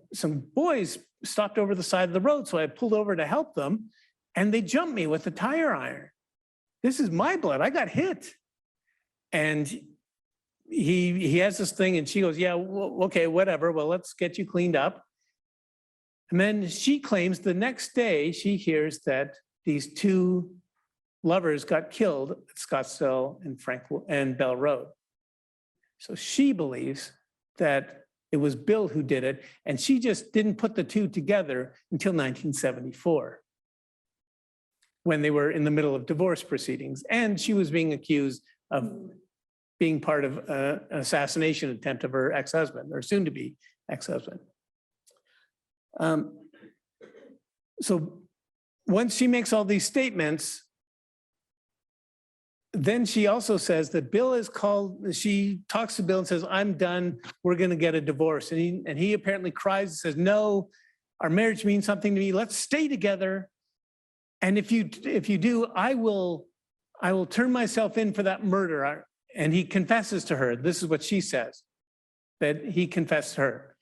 boys stopped over the side of the road. So I pulled over to help them, and they jumped me with a tire iron. This is my blood. I got hit. And he has this thing, and she goes, "Yeah, well, okay, whatever. Well, let's get you cleaned up." And then she claims the next day she hears that these 2 lovers got killed at Scottsdale and Bell Road. So she believes that it was Bill who did it, and she just didn't put the 2 together until 1974, when they were in the middle of divorce proceedings. And she was being accused of being part of an assassination attempt of her ex-husband, or soon-to-be ex-husband. So once she makes all these statements, then she also says that Bill is called, she talks to Bill and says, I'm done, we're going to get a divorce. And he apparently cries and says, no, our marriage means something to me. Let's stay together. And if you do, I will turn myself in for that murder. And he confesses to her. This is what she says, that he confessed to her.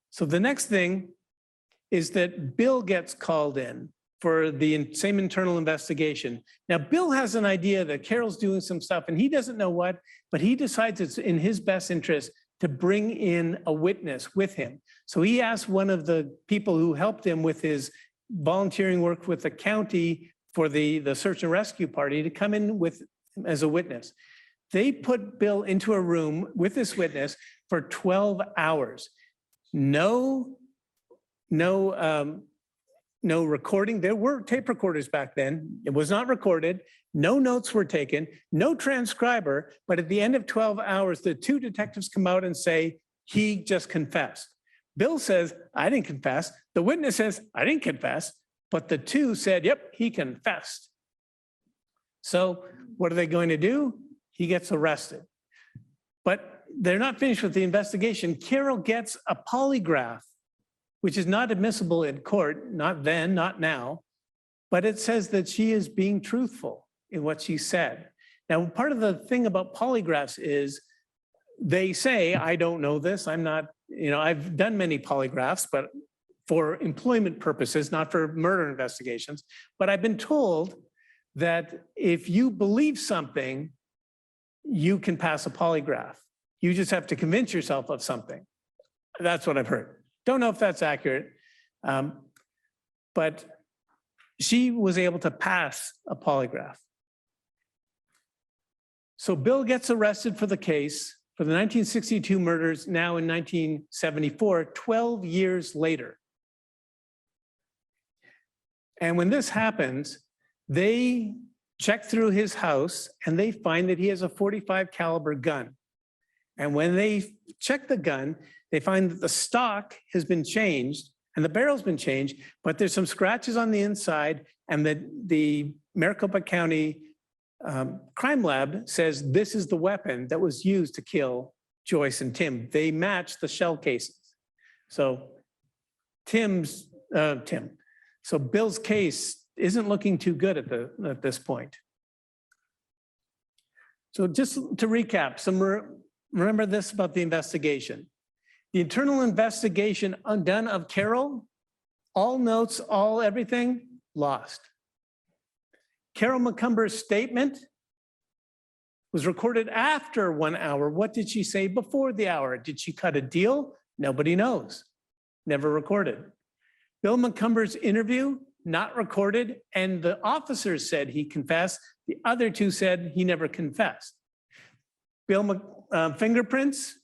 So the next thing is that Bill gets called in for the same internal investigation. Now, Bill has an idea that Carol's doing some stuff and he doesn't know what, but he decides it's in his best interest to bring in a witness with him. So he asked one of the people who helped him with his volunteering work with the county for the search and rescue party to come in with as a witness. They put Bill into a room with this witness for 12 hours. No recording. There were tape recorders back then. It was not recorded. No notes were taken, no transcriber. But at the end of 12 hours, the two detectives come out and say, he just confessed. Bill says, I didn't confess. The witness says, I didn't confess. But the two said, yep, he confessed. So what are they going to do? He gets arrested. But they're not finished with the investigation. Carol gets a polygraph, which is not admissible in court, not then, not now, but it says that she is being truthful in what she said. Now, part of the thing about polygraphs is they say, I don't know this, I'm not, I've done many polygraphs, but for employment purposes, not for murder investigations, but I've been told that if you believe something, you can pass a polygraph. You just have to convince yourself of something. That's what I've heard. Don't know if that's accurate, but she was able to pass a polygraph. So Bill gets arrested for the case for the 1962 murders, now in 1974, 12 years later. And when this happens, they check through his house and they find that he has a .45 caliber gun. And when they check the gun, they find that the stock has been changed and the barrel's been changed, but there's some scratches on the inside, and that the Maricopa County crime lab says this is the weapon that was used to kill Joyce and Tim. They match the shell cases. So so Bill's case isn't looking too good at this point. So just to recap, remember this about the investigation. The internal investigation done of Carol, all notes, everything, lost. Carol McCumber's statement was recorded after 1 hour. What did she say before the hour? Did she cut a deal? Nobody knows. Never recorded. Bill McCumber's interview, not recorded, and the officers said he confessed. The other two said he never confessed. Fingerprints,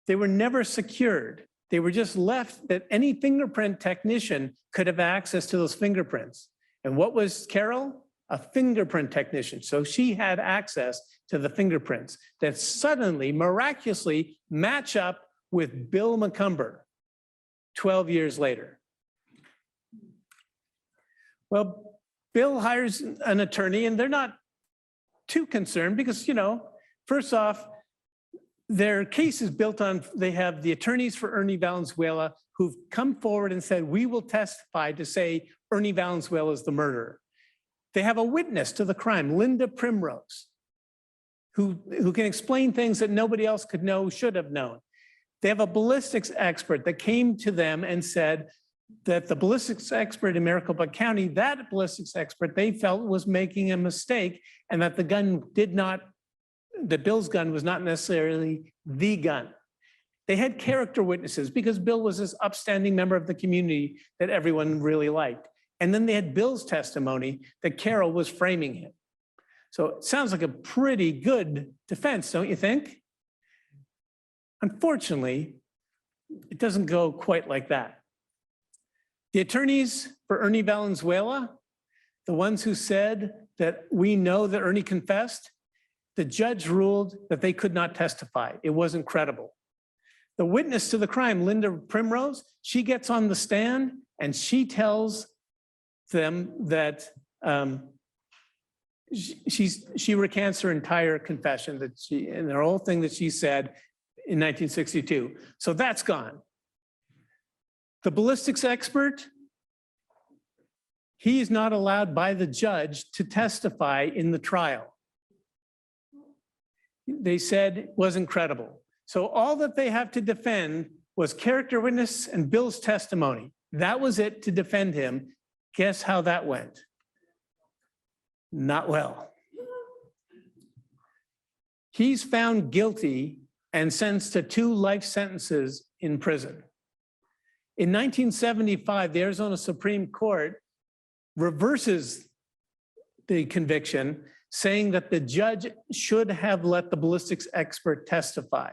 they were never secured. They were just left that any fingerprint technician could have access to those fingerprints. And what was Carol? A fingerprint technician. So she had access to the fingerprints that suddenly, miraculously match up with Bill McCumber 12 years later. Well, Bill hires an attorney and they're not too concerned because, first off, their case is built on, they have the attorneys for Ernie Valenzuela who've come forward and said, we will testify to say Ernie Valenzuela is the murderer. They have a witness to the crime, Linda Primrose, who can explain things that nobody else could know, should have known. They have a ballistics expert that came to them and said that the ballistics expert in Maricopa County, that ballistics expert they felt was making a mistake, and that the gun that Bill's gun was not necessarily the gun. They had character witnesses because Bill was this upstanding member of the community that everyone really liked. And then they had Bill's testimony that Carol was framing him. So it sounds like a pretty good defense, don't you think? Unfortunately, it doesn't go quite like that. The attorneys for Ernie Valenzuela, the ones who said that we know that Ernie confessed, the judge ruled that they could not testify. It wasn't credible. The witness to the crime, Linda Primrose, she gets on the stand and she tells them that she recants her entire confession and the whole thing that she said in 1962. So that's gone. The ballistics expert, he is not allowed by the judge to testify in the trial. They said it wasn't credible. So all that they have to defend was character witness and Bill's testimony. That was it to defend him. Guess how that went? Not well. He's found guilty and sentenced to 2 life sentences in prison. In 1975, the Arizona Supreme Court reverses the conviction, saying that the judge should have let the ballistics expert testify.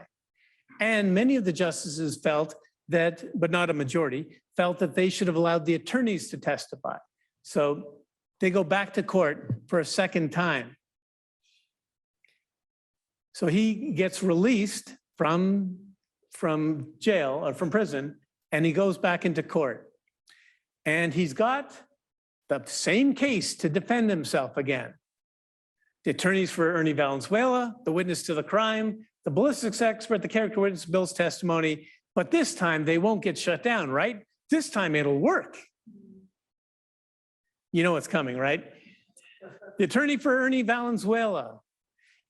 And many of the justices felt that, but not a majority, felt that they should have allowed the attorneys to testify. So they go back to court for a second time. So he gets released from jail or from prison, and he goes back into court. And he's got the same case to defend himself again. The attorneys for Ernie Valenzuela, the witness to the crime, the ballistics expert, the character witness, Bill's testimony. But this time they won't get shut down, right? This time it'll work. You know what's coming, right? The attorney for Ernie Valenzuela,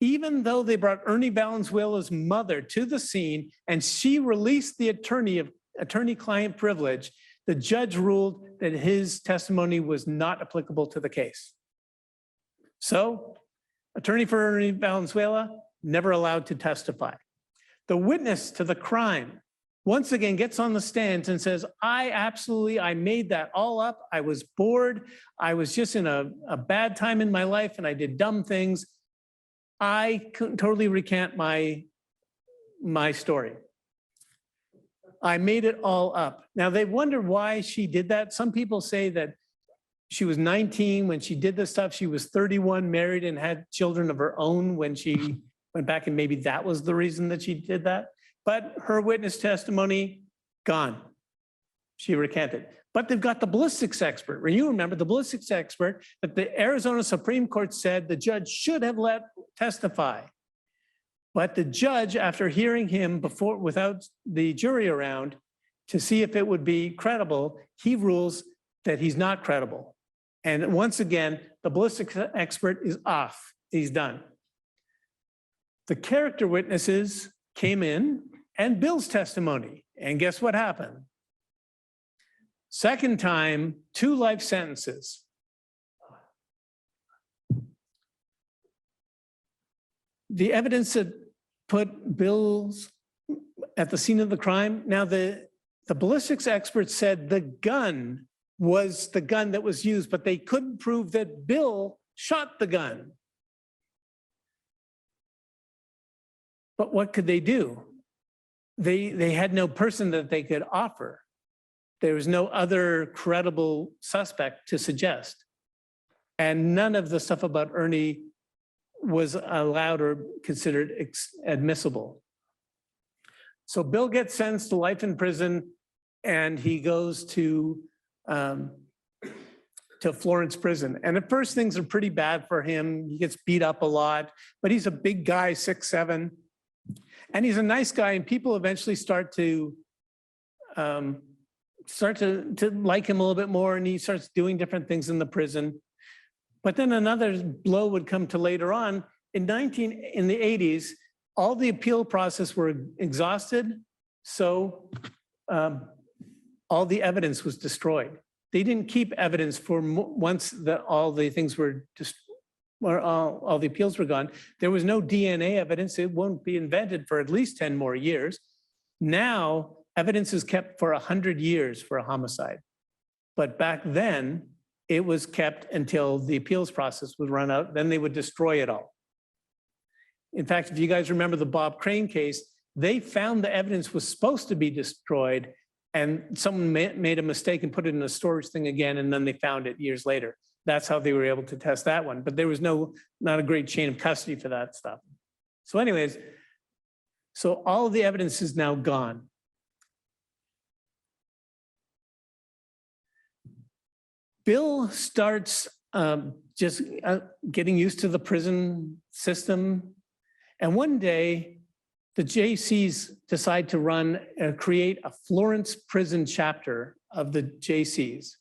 even though they brought Ernie Valenzuela's mother to the scene and she released the attorney-client privilege, the judge ruled that his testimony was not applicable to the case. So, attorney for Ernie Valenzuela, never allowed to testify. The witness to the crime, once again, gets on the stands and says, I made that all up. I was bored. I was just in a bad time in my life and I did dumb things. I couldn't totally recant my story. I made it all up. Now they wonder why she did that. Some people say that she was 19 when she did this stuff. She was 31, married and had children of her own when she went back, and maybe that was the reason that she did that. But her witness testimony, gone. She recanted. But they've got the ballistics expert. You remember the ballistics expert that the Arizona Supreme Court said the judge should have let testify. But the judge, after hearing him before, without the jury around, to see if it would be credible, he rules that he's not credible. And once again, the ballistics expert is off. He's done. The character witnesses came in and Bill's testimony. And guess what happened? Second time, 2 life sentences. The evidence that put Bill's at the scene of the crime. Now, the ballistics experts said the gun was the gun that was used, but they couldn't prove that Bill shot the gun. But what could they do? They had no person that they could offer. There was no other credible suspect to suggest. And none of the stuff about Ernie was allowed or considered admissible. So Bill gets sentenced to life in prison and he goes to Florence prison. And at first things are pretty bad for him. He gets beat up a lot, but he's a big guy, 6'7". And he's a nice guy, and people eventually start to like him a little bit more, and he starts doing different things in the prison. But then another blow would come to later on. In the 80s, all the appeal process were exhausted, so all the evidence was destroyed. They didn't keep evidence for once that all the things were just, or all the appeals were gone. There was no DNA evidence. It won't be invented for at least 10 more years. Now, evidence is kept for 100 years for a homicide. But back then, it was kept until the appeals process would run out. Then they would destroy it all. In fact, if you guys remember the Bob Crane case, they found the evidence was supposed to be destroyed, and someone made a mistake and put it in a storage thing again, and then they found it years later. That's how they were able to test that one. But there was not a great chain of custody for that stuff. So anyways, so all of the evidence is now gone. Bill starts just getting used to the prison system. And one day, the JCs decide to create a Florence prison chapter of the JCs.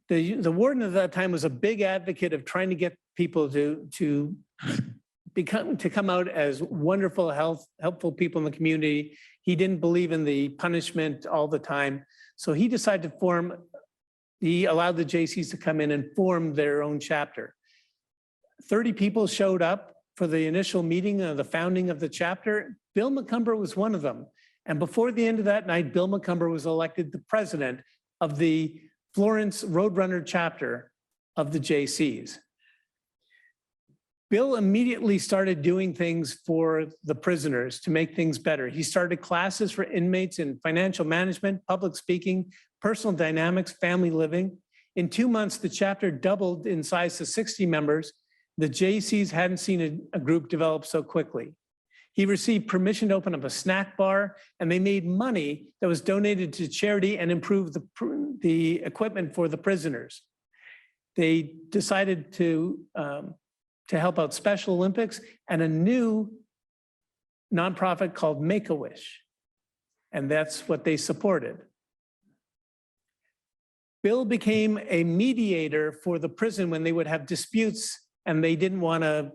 The warden at that time was a big advocate of trying to get people to come out as wonderful, helpful people in the community. He didn't believe in the punishment all the time. So he decided to he allowed the JCs to come in and form their own chapter. 30 people showed up for the initial meeting of the founding of the chapter. Bill Macomber was one of them. And before the end of that night, Bill Macomber was elected the president of the Florence Roadrunner chapter of the JCs. Bill immediately started doing things for the prisoners to make things better. He started classes for inmates in financial management, public speaking, personal dynamics, family living. In 2 months, the chapter doubled in size to 60 members. The JCs hadn't seen a group develop so quickly. He received permission to open up a snack bar, and they made money that was donated to charity and improved the equipment for the prisoners. They decided to help out Special Olympics and a new nonprofit called Make-A-Wish. And that's what they supported. Bill became a mediator for the prison when they would have disputes and they didn't want to,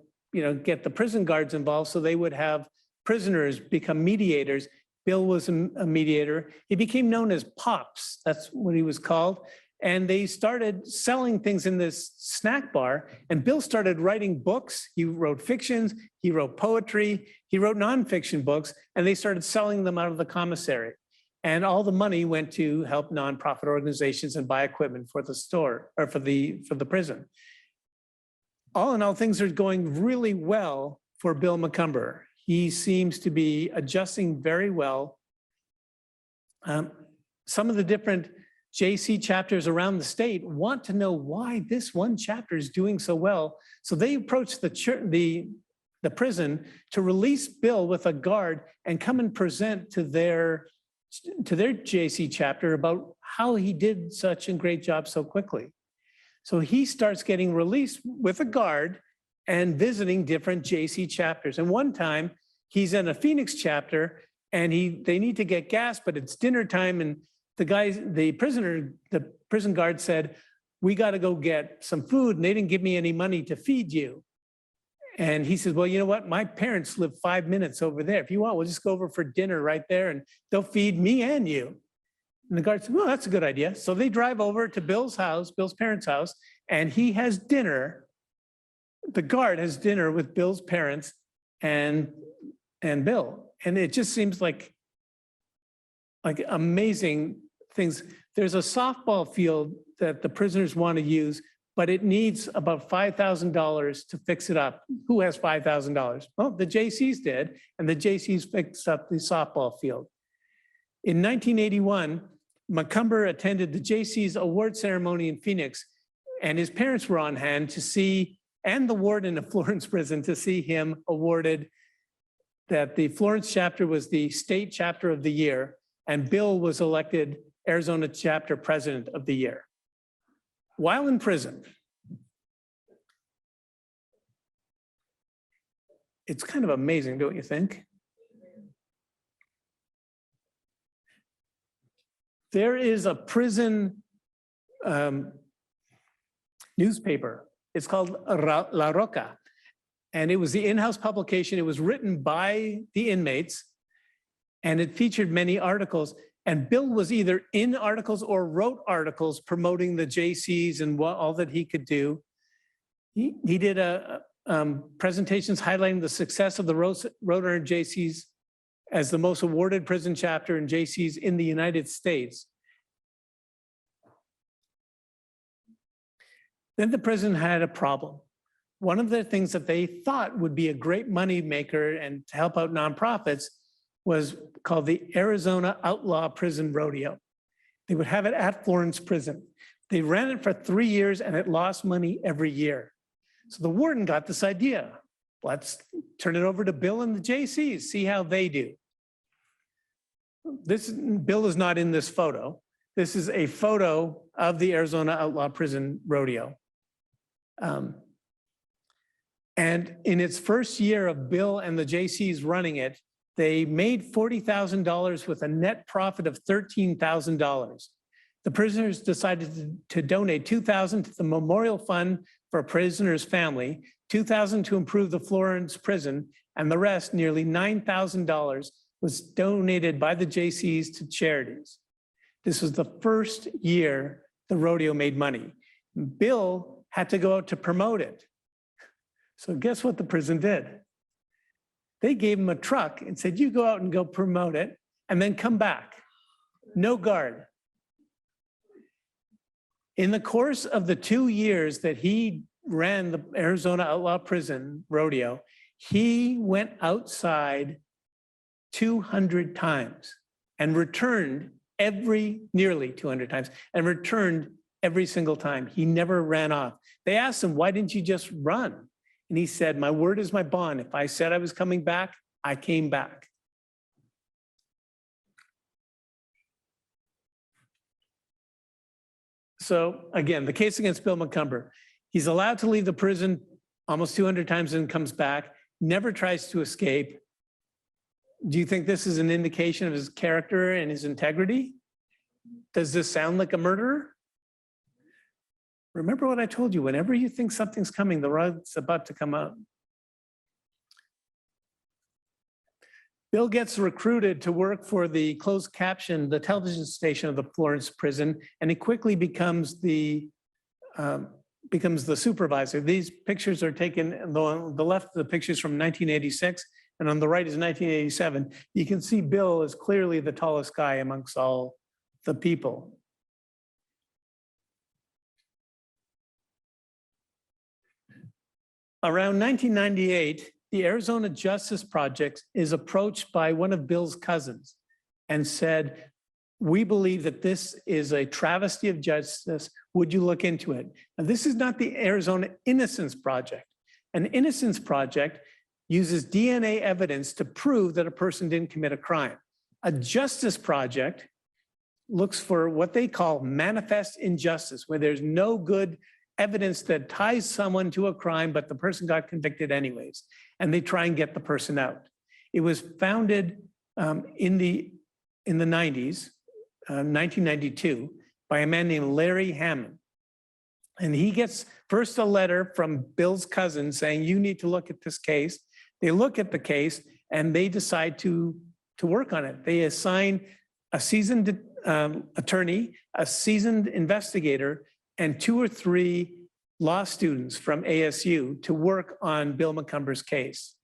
get the prison guards involved, so they would have prisoners become mediators. Bill was a mediator. He became known as Pops, that's what he was called. And they started selling things in this snack bar. And Bill started writing books. He wrote fictions, he wrote poetry, he wrote nonfiction books, and they started selling them out of the commissary. And all the money went to help nonprofit organizations and buy equipment for the store or for the prison. All in all, things are going really well for Bill Macomber. He seems to be adjusting very well. Some of the different JC chapters around the state want to know why this one chapter is doing so well. So they approached the prison to release Bill with a guard and come and present to their JC chapter about how he did such a great job so quickly. So he starts getting released with a guard and visiting different JC chapters. And one time he's in a Phoenix chapter and they need to get gas, but it's dinner time. And the prison guard said, "We got to go get some food." And they didn't give me any money to feed you. And he says, "Well, you know what? My parents live 5 minutes over there. If you want, we'll just go over for dinner right there and they'll feed me and you." And the guard said, "Well, that's a good idea." So they drive over to Bill's house, Bill's parents' house, and he has dinner. The guard has dinner with Bill's parents and Bill. And it just seems like amazing things. There's a softball field that the prisoners want to use, but it needs about $5,000 to fix it up. Who has $5,000? Well, the JCs did, and the JCs fixed up the softball field. In 1981, Macomber attended the JC's award ceremony in Phoenix, and his parents were on hand to see, and the warden of Florence Prison, to see him awarded that the Florence chapter was the state chapter of the year, and Bill was elected Arizona chapter president of the year. While in prison, it's kind of amazing, don't you think? There is a prison newspaper. It's called La Roca. And it was the in-house publication. It was written by the inmates, and it featured many articles. And Bill was either in articles or wrote articles promoting the JCs and all that he could do. He did presentations highlighting the success of the Roadrunner JCs as the most awarded prison chapter in JCs in the United States. Then the prison had a problem. One of the things that they thought would be a great money maker and to help out nonprofits was called the Arizona Outlaw Prison Rodeo. They would have it at Florence Prison. They ran it for 3 years and it lost money every year. So the warden got this idea. Let's turn it over to Bill and the JCs, see how they do. Bill is not in this photo. This is a photo of the Arizona Outlaw Prison Rodeo. And in its first year of Bill and the JCs running it, they made $40,000 with a net profit of $13,000. The prisoners decided to donate $2,000 to the Memorial Fund for a prisoner's family, $2,000 to improve the Florence prison, and the rest, nearly $9,000, was donated by the JCs to charities. This was the first year the rodeo made money. Bill had to go out to promote it. So guess what the prison did? They gave him a truck and said, you go out and go promote it and then come back. No guard. In the course of the 2 years that he ran the Arizona Outlaw Prison rodeo, he went outside 200 times and returned nearly 200 times and returned every single time. He never ran off. They asked him, why didn't you just run? And he said, my word is my bond. If I said I was coming back, I came back. So again, the case against Bill McCumber, he's allowed to leave the prison almost 200 times and comes back, never tries to escape. Do you think this is an indication of his character and his integrity? Does this sound like a murderer? Remember what I told you, whenever you think something's coming, the rug's about to come out. Bill gets recruited to work for the closed caption, the television station of the Florence prison, and he quickly becomes the supervisor. These pictures are taken, on the left, the pictures from 1986, and on the right is 1987. You can see Bill is clearly the tallest guy amongst all the people. Around 1998, the Arizona Justice Project is approached by one of Bill's cousins and said, we believe that this is a travesty of justice. Would you look into it? Now, this is not the Arizona Innocence Project. An Innocence Project uses DNA evidence to prove that a person didn't commit a crime. A Justice Project looks for what they call manifest injustice, where there's no good evidence that ties someone to a crime, but the person got convicted anyways, and they try and get the person out. It was founded in the 90s, 1992, by a man named Larry Hammond. And he gets first a letter from Bill's cousin saying, you need to look at this case. They look at the case and they decide to work on it. They assign a seasoned attorney, a seasoned investigator, and 2 or 3 law students from ASU to work on Bill McCumber's case.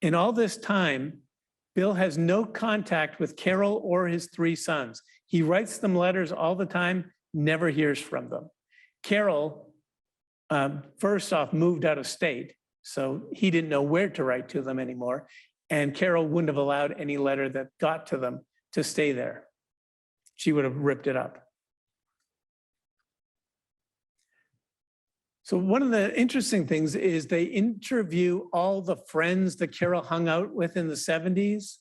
In all this time, Bill has no contact with Carol or his 3 sons. He writes them letters all the time, never hears from them. Carol, first off, moved out of state, so he didn't know where to write to them anymore. And Carol wouldn't have allowed any letter that got to them to stay there. She would have ripped it up. So one of the interesting things is they interview all the friends that Carol hung out with in the 70s.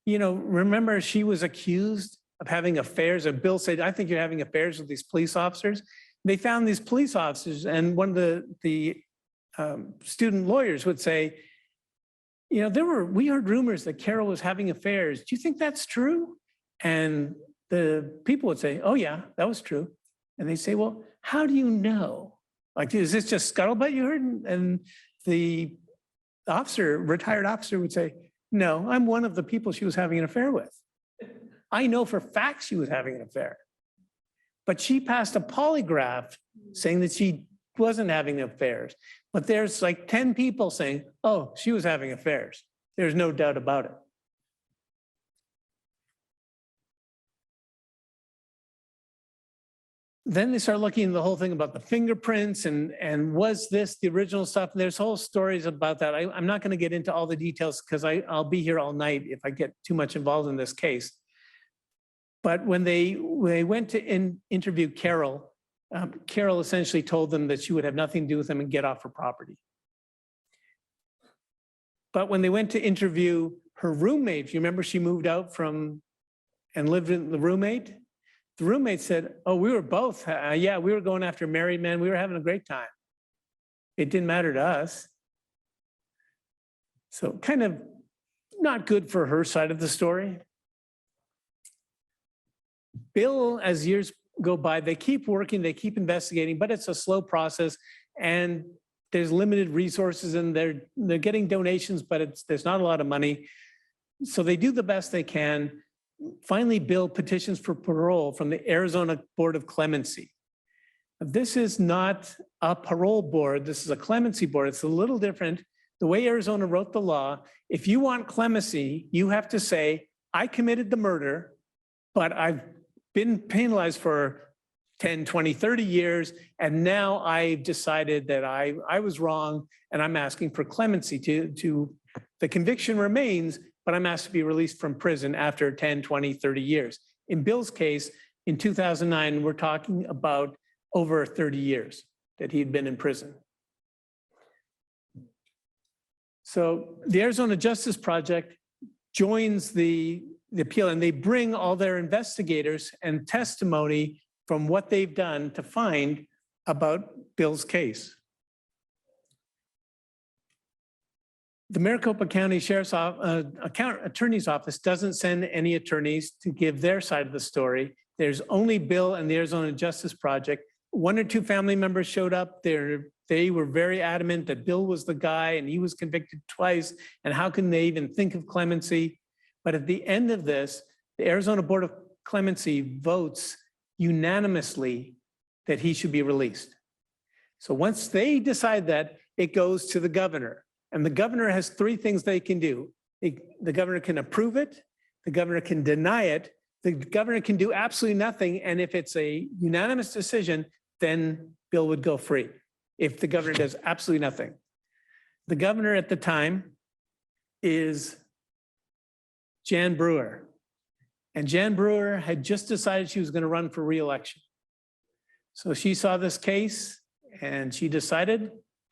You know, remember she was accused of having affairs, and Bill said, I think you're having affairs with these police officers. They found these police officers, and one of the student lawyers would say, you know, we heard rumors that Carol was having affairs. Do you think that's true? And the people would say, oh yeah, that was true. And they say, well, how do you know? Like, is this just scuttlebutt you heard? And the officer, retired officer would say, no, I'm one of the people she was having an affair with. I know for fact she was having an affair. But she passed a polygraph saying that she wasn't having affairs. But there's like 10 people saying, oh, she was having affairs. There's no doubt about it. Then they start looking at the whole thing about the fingerprints and was this the original stuff? There's whole stories about that. I'm not going to get into all the details because I'll be here all night if I get too much involved in this case. But when they went to interview Carol, Carol essentially told them that she would have nothing to do with them and get off her property. But when they went to interview her roommate, if you remember, she moved out from and lived with the roommate. The roommate said, oh, we were both, yeah, we were going after married men. We were having a great time. It didn't matter to us. So kind of not good for her side of the story. Bill, as years go by, they keep working, they keep investigating, but it's a slow process and there's limited resources and they're getting donations, but there's not a lot of money. So they do the best they can. Finally, Bill petitions for parole from the Arizona Board of Clemency. This is not a parole board, this is a clemency board. It's a little different. The way Arizona wrote the law, if you want clemency, you have to say, I committed the murder, but I've been penalized for 10, 20, 30 years, and now I've decided that I was wrong, and I'm asking for clemency to the conviction remains, but I'm asked to be released from prison after 10, 20, 30 years. In Bill's case, in 2009, we're talking about over 30 years that he'd been in prison. So the Arizona Justice Project joins the appeal, and they bring all their investigators and testimony from what they've done to find about Bill's case. The Maricopa County Sheriff's Attorney's Office doesn't send any attorneys to give their side of the story. There's only Bill and the Arizona Justice Project. One or two family members showed up there. They were very adamant that Bill was the guy and he was convicted twice. And how can they even think of clemency? But at the end of this, the Arizona Board of Clemency votes unanimously that he should be released. So once they decide that, it goes to the governor. And the governor has three things they can do. The governor can approve it, the governor can deny it, the governor can do absolutely nothing. And if it's a unanimous decision, then Bill would go free. If the governor does absolutely nothing. The governor at the time is Jan Brewer. And Jan Brewer had just decided she was going to run for re-election. So she saw this case and she decided,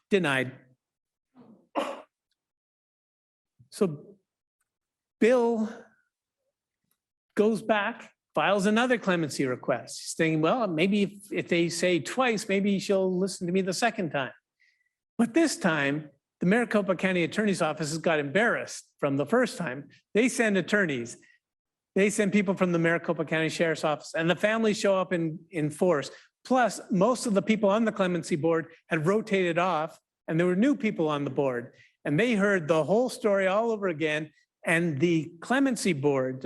denied. So Bill goes back, files another clemency request. He's thinking, well, maybe if they say twice, maybe she'll listen to me the second time. But this time, the Maricopa County Attorney's Office has got embarrassed from the first time. They send attorneys. They send people from the Maricopa County Sheriff's Office, and the families show up in force. Plus, most of the people on the clemency board had rotated off, and there were new people on the board. And they heard the whole story all over again, and the clemency board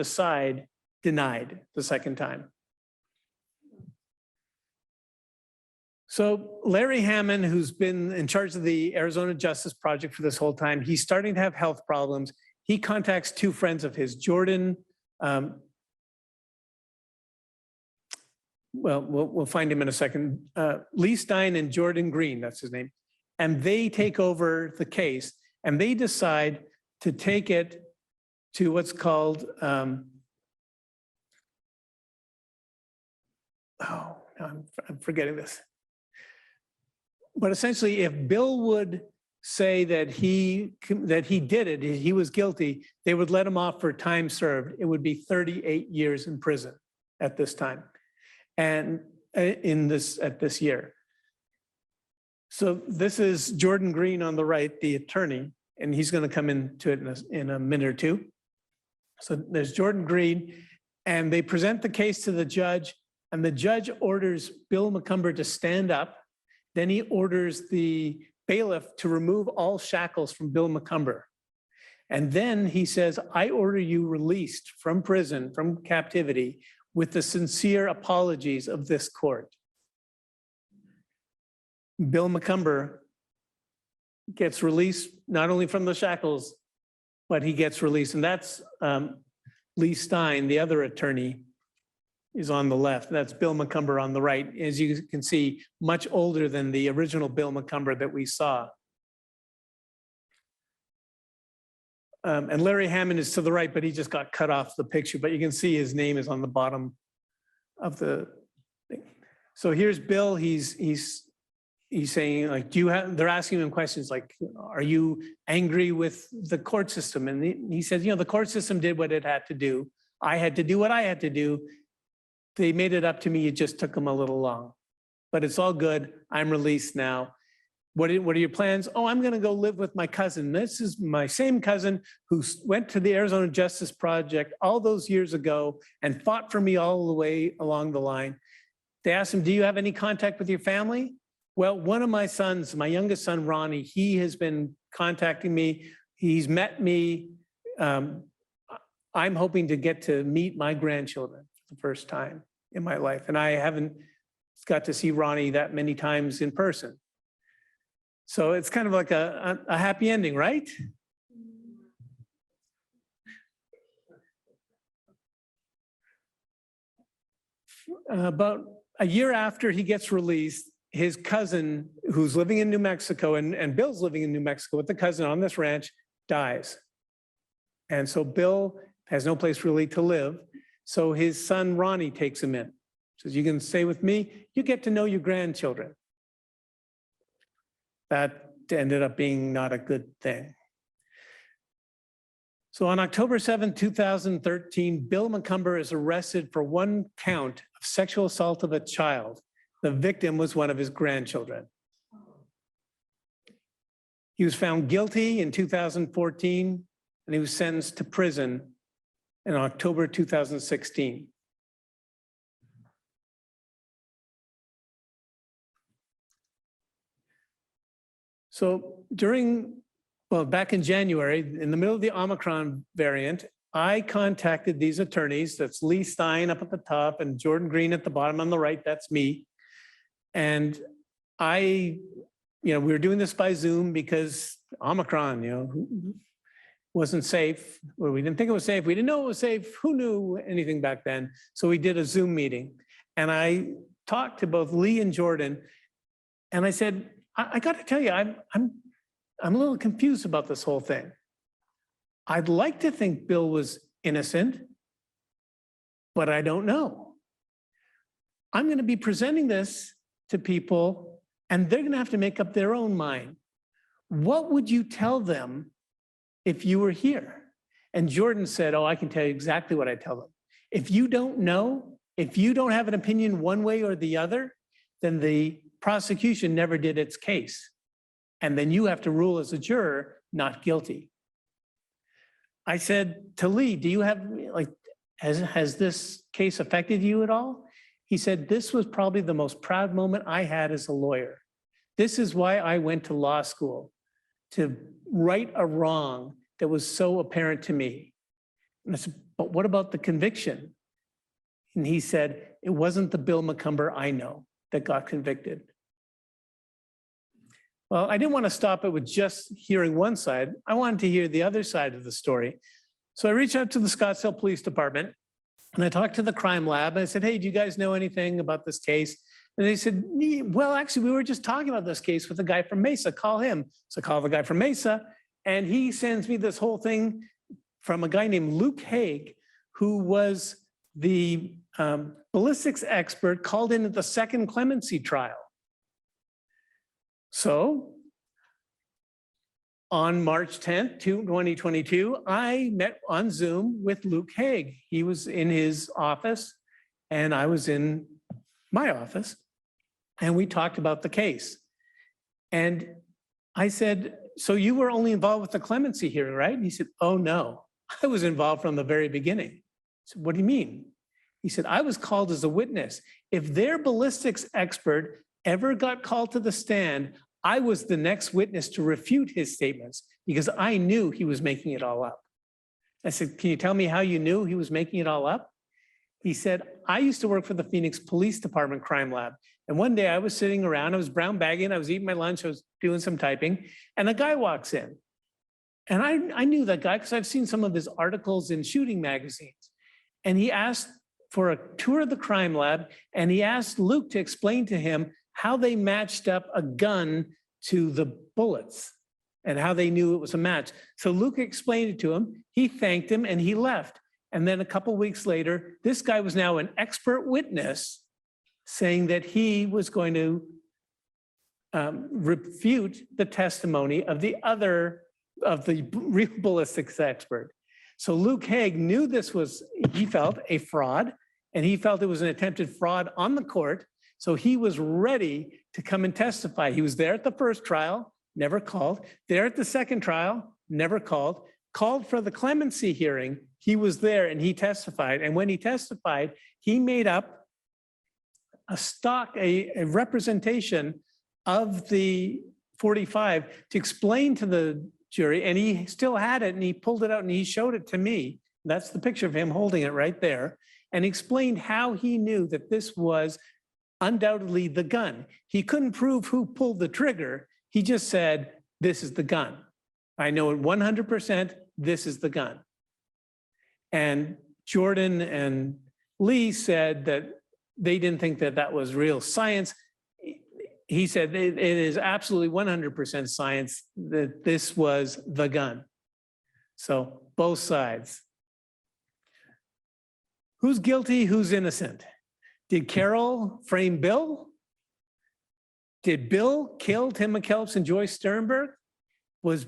denied the second time. So Larry Hammond, who's been in charge of the Arizona Justice Project for this whole time, he's starting to have health problems. He contacts two friends of his, Jordan, we'll find him in a second, Lee Stein and Jordan Green, that's his name. And they take over the case and they decide to take it to what's called, I'm forgetting this. But essentially, if Bill would say that he did it, he was guilty, they would let him off for time served. It would be 38 years in prison at this time, and at this year. So this is Jordan Green on the right, the attorney, and he's going to come into it in a minute or two. So there's Jordan Green, and they present the case to the judge, and the judge orders Bill McCumber to stand up. Then he orders the bailiff to remove all shackles from Bill McCumber. And then he says, I order you released from prison, from captivity, with the sincere apologies of this court. Bill McCumber gets released not only from the shackles, but he gets released. And that's Lee Stein, the other attorney, is on the left. That's Bill McCumber on the right. As you can see, much older than the original Bill McCumber that we saw. And Larry Hammond is to the right, but he just got cut off the picture, but you can see his name is on the bottom of the thing. So here's Bill, he's saying, like, they're asking him questions like, are you angry with the court system? And he says, the court system did what it had to do. I had to do what I had to do. they made it up to me. It just took them a little long, but it's all good. I'm released now. What are your plans? Oh, I'm going to go live with my cousin. This is my same cousin who went to the Arizona Justice Project all those years ago and fought for me all the way along the line. They asked him, do you have any contact with your family? Well, one of my sons, my youngest son, Ronnie, he has been contacting me. He's met me. I'm hoping to get to meet my grandchildren for the first time in my life. And I haven't got to see Ronnie that many times in person. So it's kind of like a happy ending, right? About a year after he gets released, his cousin, who's living in New Mexico, and Bill's living in New Mexico with the cousin on this ranch, dies. And so Bill has no place really to live. So his son, Ronnie, takes him in. Says, you can stay with me. You get to know your grandchildren. That ended up being not a good thing. So on October 7, 2013, Bill McCumber is arrested for one count of sexual assault of a child. The victim was one of his grandchildren. He was found guilty in 2014, and he was sentenced to prison in October 2016. So back in January, in the middle of the Omicron variant, I contacted these attorneys. That's Lee Stein up at the top and Jordan Green at the bottom on the right. That's me. And we were doing this by Zoom because Omicron, wasn't safe, or we didn't think it was safe. We didn't know it was safe. Who knew anything back then? So we did a Zoom meeting. And I talked to both Lee and Jordan. And I said, I got to tell you, I'm a little confused about this whole thing. I'd like to think Bill was innocent, but I don't know. I'm going to be presenting this to people, and they're going to have to make up their own mind. What would you tell them if you were here? And Jordan said, oh, I can tell you exactly what I tell them. If you don't know, if you don't have an opinion one way or the other, then the prosecution never did its case. And then you have to rule as a juror, not guilty. I said to Lee, do you have, has this case affected you at all? He said, this was probably the most proud moment I had as a lawyer. This is why I went to law school, to right a wrong that was so apparent to me. And I said, but what about the conviction? And he said, it wasn't the Bill McCumber I know that got convicted. Well, I didn't want to stop it with just hearing one side. I wanted to hear the other side of the story. So I reached out to the Scottsdale Police Department and I talked to the crime lab. And I said, hey, do you guys know anything about this case? And they said, well, actually, we were just talking about this case with the guy from Mesa. Call him. So I call the guy from Mesa, and he sends me this whole thing from a guy named Luke Haig, who was the ballistics expert called in at the second clemency trial. So on March 10th, 2022, I met on Zoom with Luke Haig. He was in his office and I was in my office, and we talked about the case. And I said, so you were only involved with the clemency hearing, right? And he said, oh no, I was involved from the very beginning. I said, what do you mean? He said, I was called as a witness. If their ballistics expert ever got called to the stand, I was the next witness to refute his statements because I knew he was making it all up. I said, can you tell me how you knew he was making it all up? He said, I used to work for the Phoenix Police Department crime lab. And one day I was sitting around, I was brown bagging, I was eating my lunch, I was doing some typing, and a guy walks in. And I knew that guy because I've seen some of his articles in shooting magazines. And he asked for a tour of the crime lab, and he asked Luke to explain to him how they matched up a gun to the bullets and how they knew it was a match. So Luke explained it to him, he thanked him, and he left. And then a couple of weeks later, this guy was now an expert witness saying that he was going to refute the testimony of the real ballistics expert. So Luke Haig knew this was, he felt, a fraud, and he felt it was an attempted fraud on the court. So he was ready to come and testify. He was there at the first trial, never called. There at the second trial, never called. Called for the clemency hearing. He was there and he testified. And when he testified, he made up a representation of the 45 to explain to the jury, and he still had it, and he pulled it out and he showed it to me. That's the picture of him holding it right there, and explained how he knew that this was undoubtedly the gun. He couldn't prove who pulled the trigger. He just said, this is the gun. I know it 100%, this is the gun. And Jordan and Lee said that they didn't think that that was real science. He said it is absolutely 100% science that this was the gun. So both sides. Who's guilty, who's innocent? Did Carol frame Bill? Did Bill kill Tim McKellips and Joyce Sternberg? Was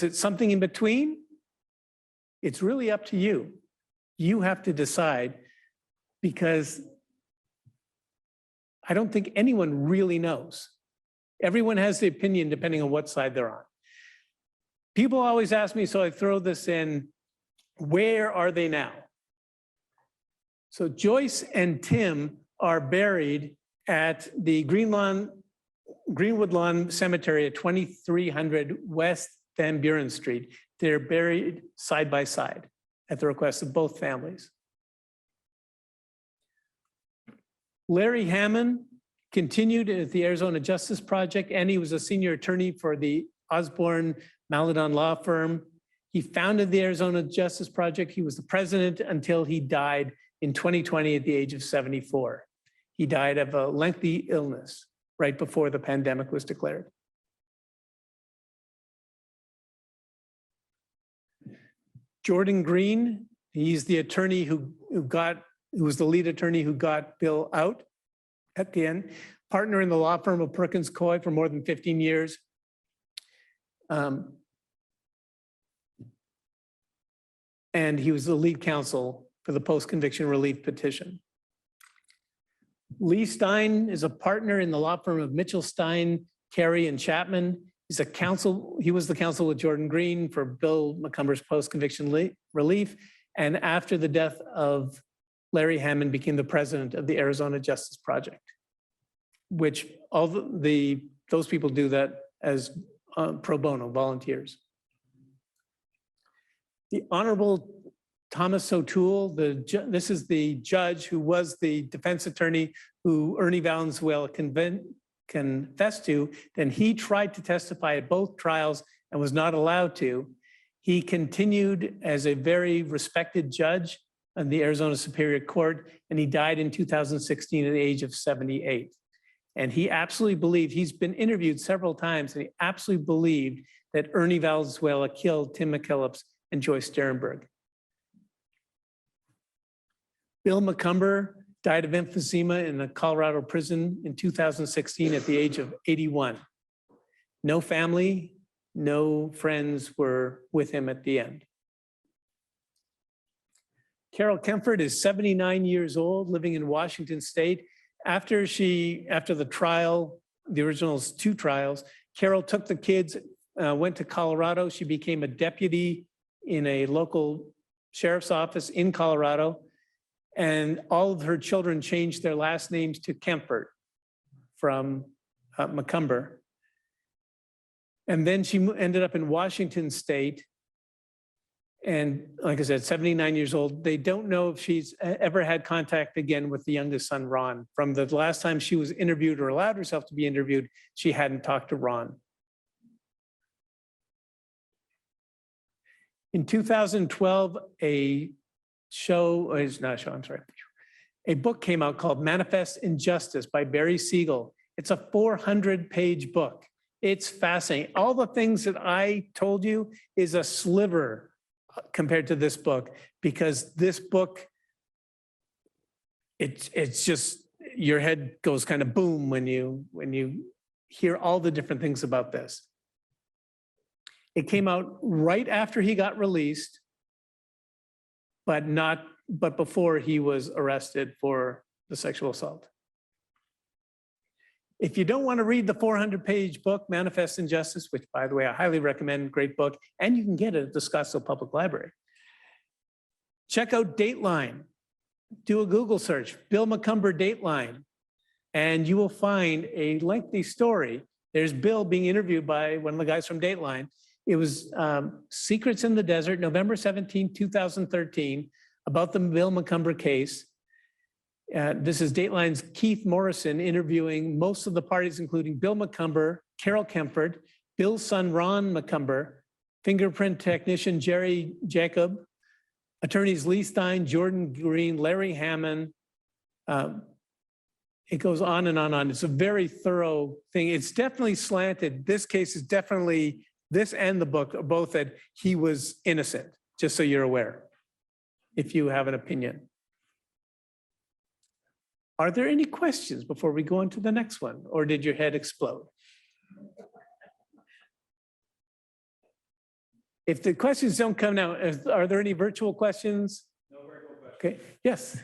it something in between? It's really up to you. You have to decide, because I don't think anyone really knows. Everyone has the opinion depending on what side they're on. People always ask me, so I throw this in, where are they now? So Joyce and Tim are buried at the Greenwood Lawn Cemetery at 2300 West Van Buren Street. They're buried side by side at the request of both families. Larry Hammond continued at the Arizona Justice Project, and he was a senior attorney for the Osborne Maladon law firm. He founded the Arizona Justice Project. He was the president until he died in 2020 at the age of 74. He died of a lengthy illness right before the pandemic was declared. Jordan Green, he's the attorney who was the lead attorney who got Bill out at the end, partner in the law firm of Perkins Coie for more than 15 years. And he was the lead counsel for the post-conviction relief petition. Lee Stein is a partner in the law firm of Mitchell, Stein, Carey, and Chapman. He was the counsel with Jordan Green for Bill McCumber's post-conviction relief. And after the death of Larry Hammond, became the president of the Arizona Justice Project, which all those people do that as pro bono volunteers. The Honorable Thomas O'Toole, this is the judge who was the defense attorney who Ernie Valenzuela confessed to. Then he tried to testify at both trials and was not allowed to. He continued as a very respected judge in the Arizona Superior Court, and he died in 2016 at the age of 78. And he absolutely believed, he's been interviewed several times, and he absolutely believed that Ernie Valenzuela killed Tim McKellips and Joyce Sternberg. Bill McCumber died of emphysema in a Colorado prison in 2016 at the age of 81. No family, no friends were with him at the end. Carol Kempfert is 79 years old, living in Washington State. After the trial, the original 2 trials, Carol took the kids, went to Colorado. She became a deputy in a local sheriff's office in Colorado. And all of her children changed their last names to Kempfert from McCumber. And then she ended up in Washington State. And like I said, 79 years old. They don't know if she's ever had contact again with the youngest son, Ron. From the last time she was interviewed or allowed herself to be interviewed, she hadn't talked to Ron. In 2012, a book came out called Manifest Injustice by Barry Siegel. It's a 400-page book. It's fascinating. All the things that I told you is a sliver compared to this book, because this book, it's just, your head goes kind of boom when you hear all the different things about this. It came out right after he got released, but not but before he was arrested for the sexual assault. If you don't want to read the 400-page book, Manifest Injustice, which, by the way, I highly recommend, great book, and you can get it at the Scottsdale Public Library. Check out Dateline. Do a Google search, Bill Macomber Dateline, and you will find a lengthy story. There's Bill being interviewed by one of the guys from Dateline. It was Secrets in the Desert, November 17, 2013, about the Bill Macomber case. This is Dateline's Keith Morrison interviewing most of the parties, including Bill Macomber, Carol Kempford, Bill's son, Ron Macomber, fingerprint technician, Jerry Jacob, attorneys Lee Stein, Jordan Green, Larry Hammond. It goes on and on and on. It's a very thorough thing. It's definitely slanted. This case is definitely, this and the book are both that he was innocent, just so you're aware, if you have an opinion. Are there any questions before we go on to the next one, or did your head explode? If the questions don't come now, are there any virtual questions? No virtual questions. Okay, yes.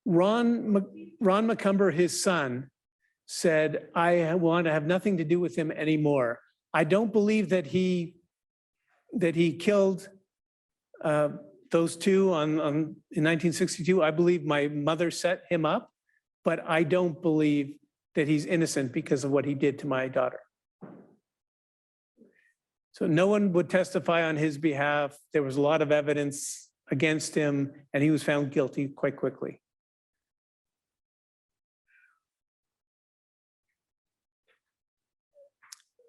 Ron Macomber, his son, said, I want to have nothing to do with him anymore. I don't believe that he killed those two in 1962. I believe my mother set him up, but I don't believe that he's innocent because of what he did to my daughter. So no one would testify on his behalf. There was a lot of evidence against him, and he was found guilty quite quickly.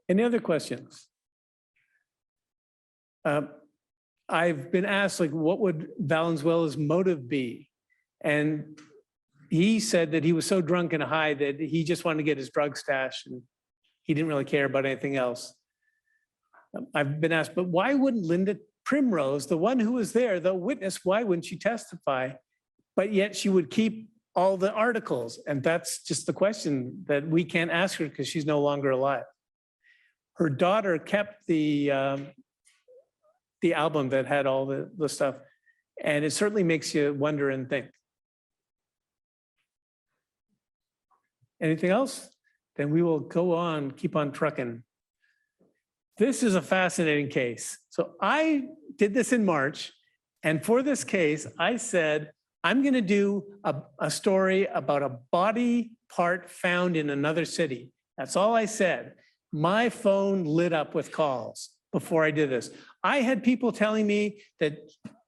Any other questions? I've been asked, like, what would Valenzuela's motive be? And he said that he was so drunk and high that he just wanted to get his drug stash and he didn't really care about anything else. I've been asked, but why wouldn't Linda Primrose, the one who was there, the witness, why wouldn't she testify? But yet she would keep all the articles. And that's just the question that we can't ask her because she's no longer alive. Her daughter kept the album that had all the stuff. And it certainly makes you wonder and think. Anything else? Then we will go on, keep on trucking. This is a fascinating case. So I did this in March. And for this case, I said, I'm going to do a story about a body part found in another city. That's all I said. My phone lit up with calls before I did this. I had people telling me that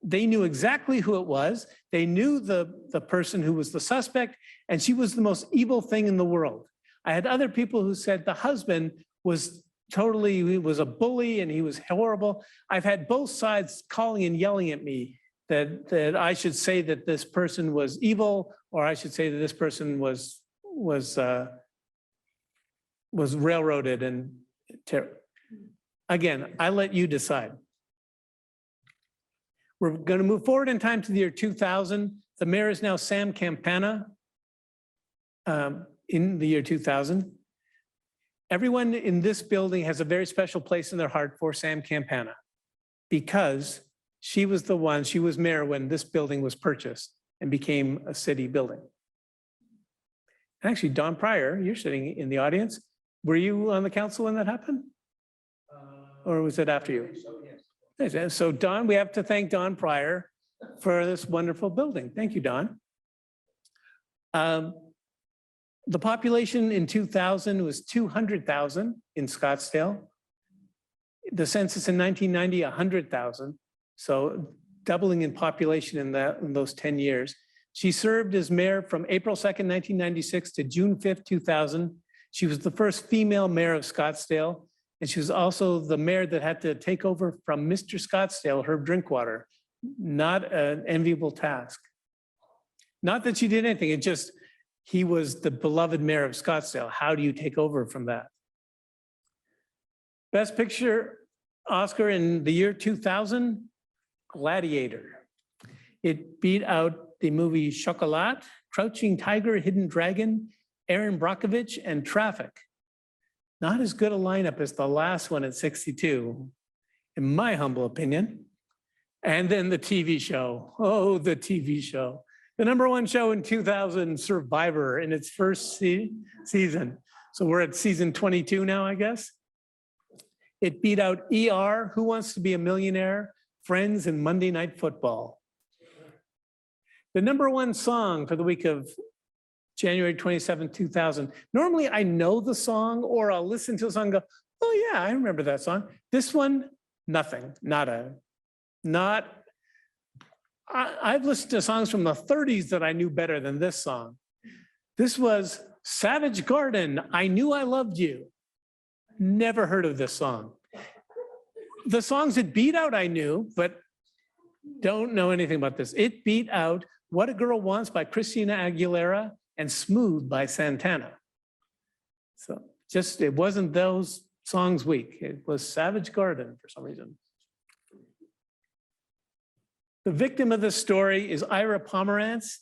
they knew exactly who it was. They knew the person who was the suspect, and she was the most evil thing in the world. I had other people who said the husband was he was a bully and he was horrible. I've had both sides calling and yelling at me that I should say that this person was evil, or I should say that this person was railroaded and again, I let you decide. We're going to move forward in time to the year 2000. The mayor is now Sam Campana in the year 2000. Everyone in this building has a very special place in their heart for Sam Campana because she was mayor when this building was purchased and became a city building. And actually, Don Pryor, you're sitting in the audience. Were you on the council when that happened? Or was it after you? So, yes. So Don, we have to thank Don Pryor for this wonderful building. Thank you, Don. The population in 2000 was 200,000 in Scottsdale. The census in 1990, 100,000. So doubling in population in those 10 years. She served as mayor from April 2nd, 1996 to June 5th, 2000. She was the first female mayor of Scottsdale. And she was also the mayor that had to take over from Mr. Scottsdale, Herb Drinkwater. Not an enviable task. Not that she did anything, he was the beloved mayor of Scottsdale. How do you take over from that? Best Picture Oscar in the year 2000, Gladiator. It beat out the movie Chocolat, Crouching Tiger, Hidden Dragon, Aaron Brockovich, and Traffic. Not as good a lineup as the last one at 62, in my humble opinion. And then the TV show. Oh, the TV show. The #1 show in 2000, Survivor, in its first season. So we're at season 22 now, I guess. It beat out ER, Who Wants to Be a Millionaire, Friends, and Monday Night Football. The #1 song for the week of January 27, 2000. Normally I know the song or I'll listen to a song and go, oh yeah, I remember that song. This one, nothing, I've listened to songs from the 30s that I knew better than this song. This was Savage Garden, I Knew I Loved You. Never heard of this song. The songs it beat out I knew, but don't know anything about this. It beat out What a Girl Wants by Christina Aguilera and Smooth by Santana. So just, it wasn't those songs week. It was Savage Garden for some reason. The victim of this story is Ira Pomerantz.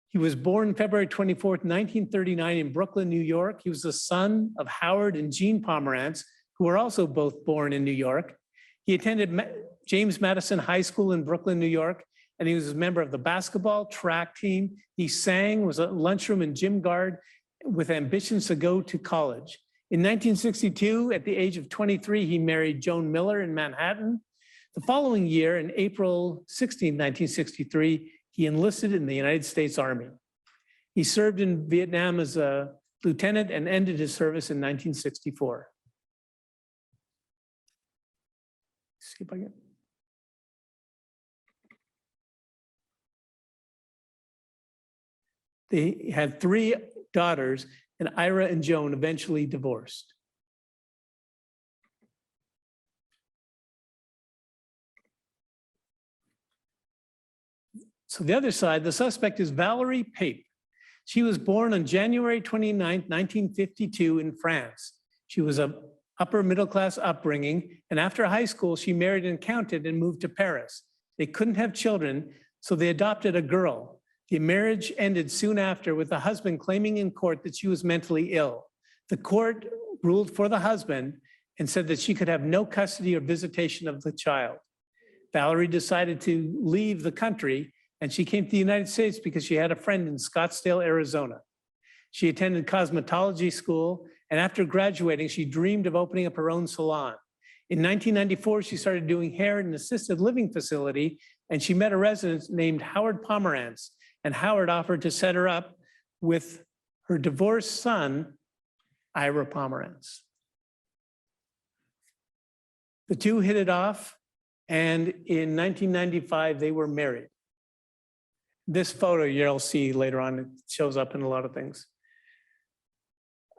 He was born February 24th, 1939 in Brooklyn, New York. He was the son of Howard and Jean Pomerantz, who were also both born in New York. He attended James Madison High School in Brooklyn, New York, and he was a member of the basketball, track team. He sang, was a lunchroom and gym guard with ambitions to go to college. In 1962, at the age of 23, he married Joan Miller in Manhattan. The following year, in April 16, 1963, he enlisted in the United States Army. He served in Vietnam as a lieutenant and ended his service in 1964. See if I can. They had 3 daughters, and Ira and Joan eventually divorced. So the other side, the suspect is Valerie Pape. She was born on January 29, 1952 in France. She was a upper middle class upbringing, and after high school, she married an accountant and moved to Paris. They couldn't have children, so they adopted a girl. The marriage ended soon after with the husband claiming in court that she was mentally ill. The court ruled for the husband and said that she could have no custody or visitation of the child. Valerie decided to leave the country, and she came to the United States because she had a friend in Scottsdale, Arizona. She attended cosmetology school, and after graduating, she dreamed of opening up her own salon. In 1994, she started doing hair in an assisted living facility, and she met a resident named Howard Pomerantz, and Howard offered to set her up with her divorced son, Ira Pomerantz. The two hit it off, and in 1995, they were married. This photo you'll see later on, it shows up in a lot of things.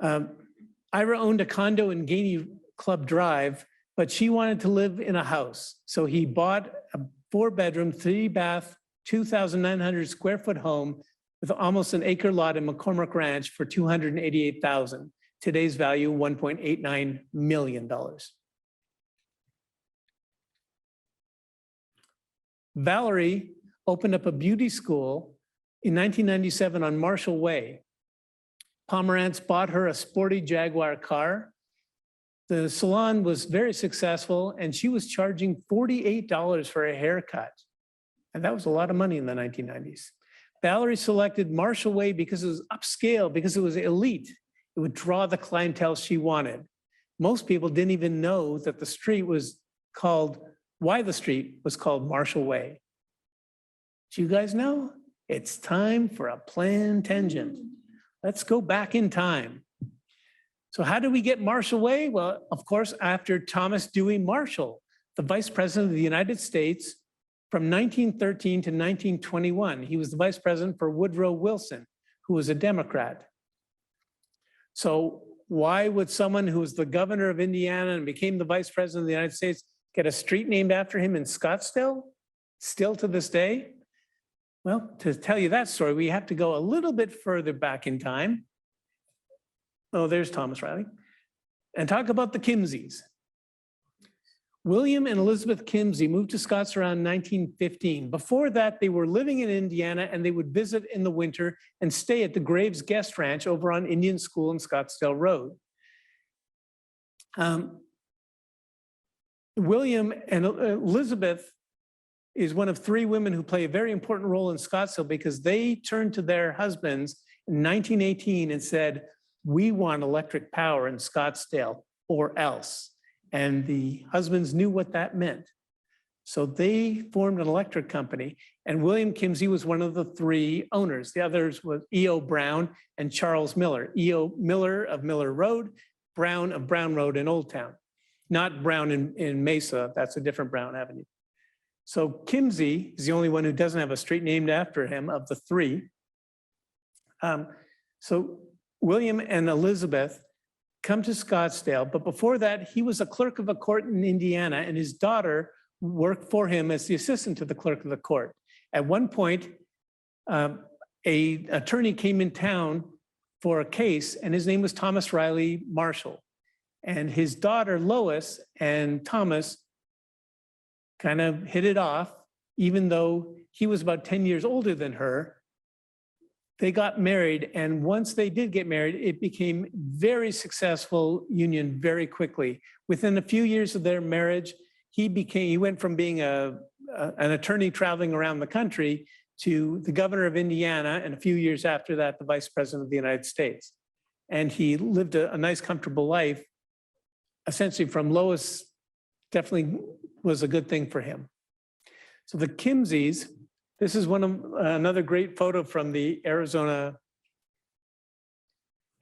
Ira owned a condo in Gainey Club Drive, but she wanted to live in a house. So he bought a 4-bedroom, 3-bath, 2,900 square foot home with almost an acre lot in McCormick Ranch for $288,000. Today's value, $1.89 million. Valerie opened up a beauty school in 1997 on Marshall Way. Pomerantz bought her a sporty Jaguar car. The salon was very successful, and she was charging $48 for a haircut. And that was a lot of money in the 1990s. Valerie selected Marshall Way because it was upscale, because it was elite. It would draw the clientele she wanted. Most people didn't even know that the street was called, why the street was called Marshall Way. Do you guys know? It's time for a planned tangent. Let's go back in time. So how did we get Marshall Way? Well, of course, after Thomas Dewey Marshall, the Vice President of the United States from 1913 to 1921. He was the Vice President for Woodrow Wilson, who was a Democrat. So why would someone who was the governor of Indiana and became the Vice President of the United States get a street named after him in Scottsdale, still to this day? Well, to tell you that story, we have to go a little bit further back in time. Oh, there's Thomas Riley. And talk about the Kimseys. William and Elizabeth Kimsey moved to Scotts around 1915. Before that, they were living in Indiana and they would visit in the winter and stay at the Graves Guest Ranch over on Indian School and Scottsdale Road. William and Elizabeth is one of three women who play a very important role in Scottsdale because they turned to their husbands in 1918 and said, "We want electric power in Scottsdale or else." And the husbands knew what that meant. So they formed an electric company, and William Kimsey was one of the three owners. The others were E.O. Brown and Charles Miller. E.O. Miller of Miller Road, Brown of Brown Road in Old Town. Not Brown in Mesa, that's a different Brown Avenue. So Kimsey is the only one who doesn't have a street named after him of the three. So William and Elizabeth come to Scottsdale, but before that, he was a clerk of a court in Indiana, and his daughter worked for him as the assistant to the clerk of the court. At one point, an attorney came in town for a case, and his name was Thomas Riley Marshall. And his daughter, Lois, and Thomas kind of hit it off, even though he was about 10 years older than her. They got married, and once they did get married, it became very successful union very quickly. Within a few years of their marriage, he went from being an attorney traveling around the country to the governor of Indiana, and a few years after that, the vice president of the United States. And he lived a nice, comfortable life. Essentially, from Lois, definitely was a good thing for him. So the Kimseys. This is another great photo from the Arizona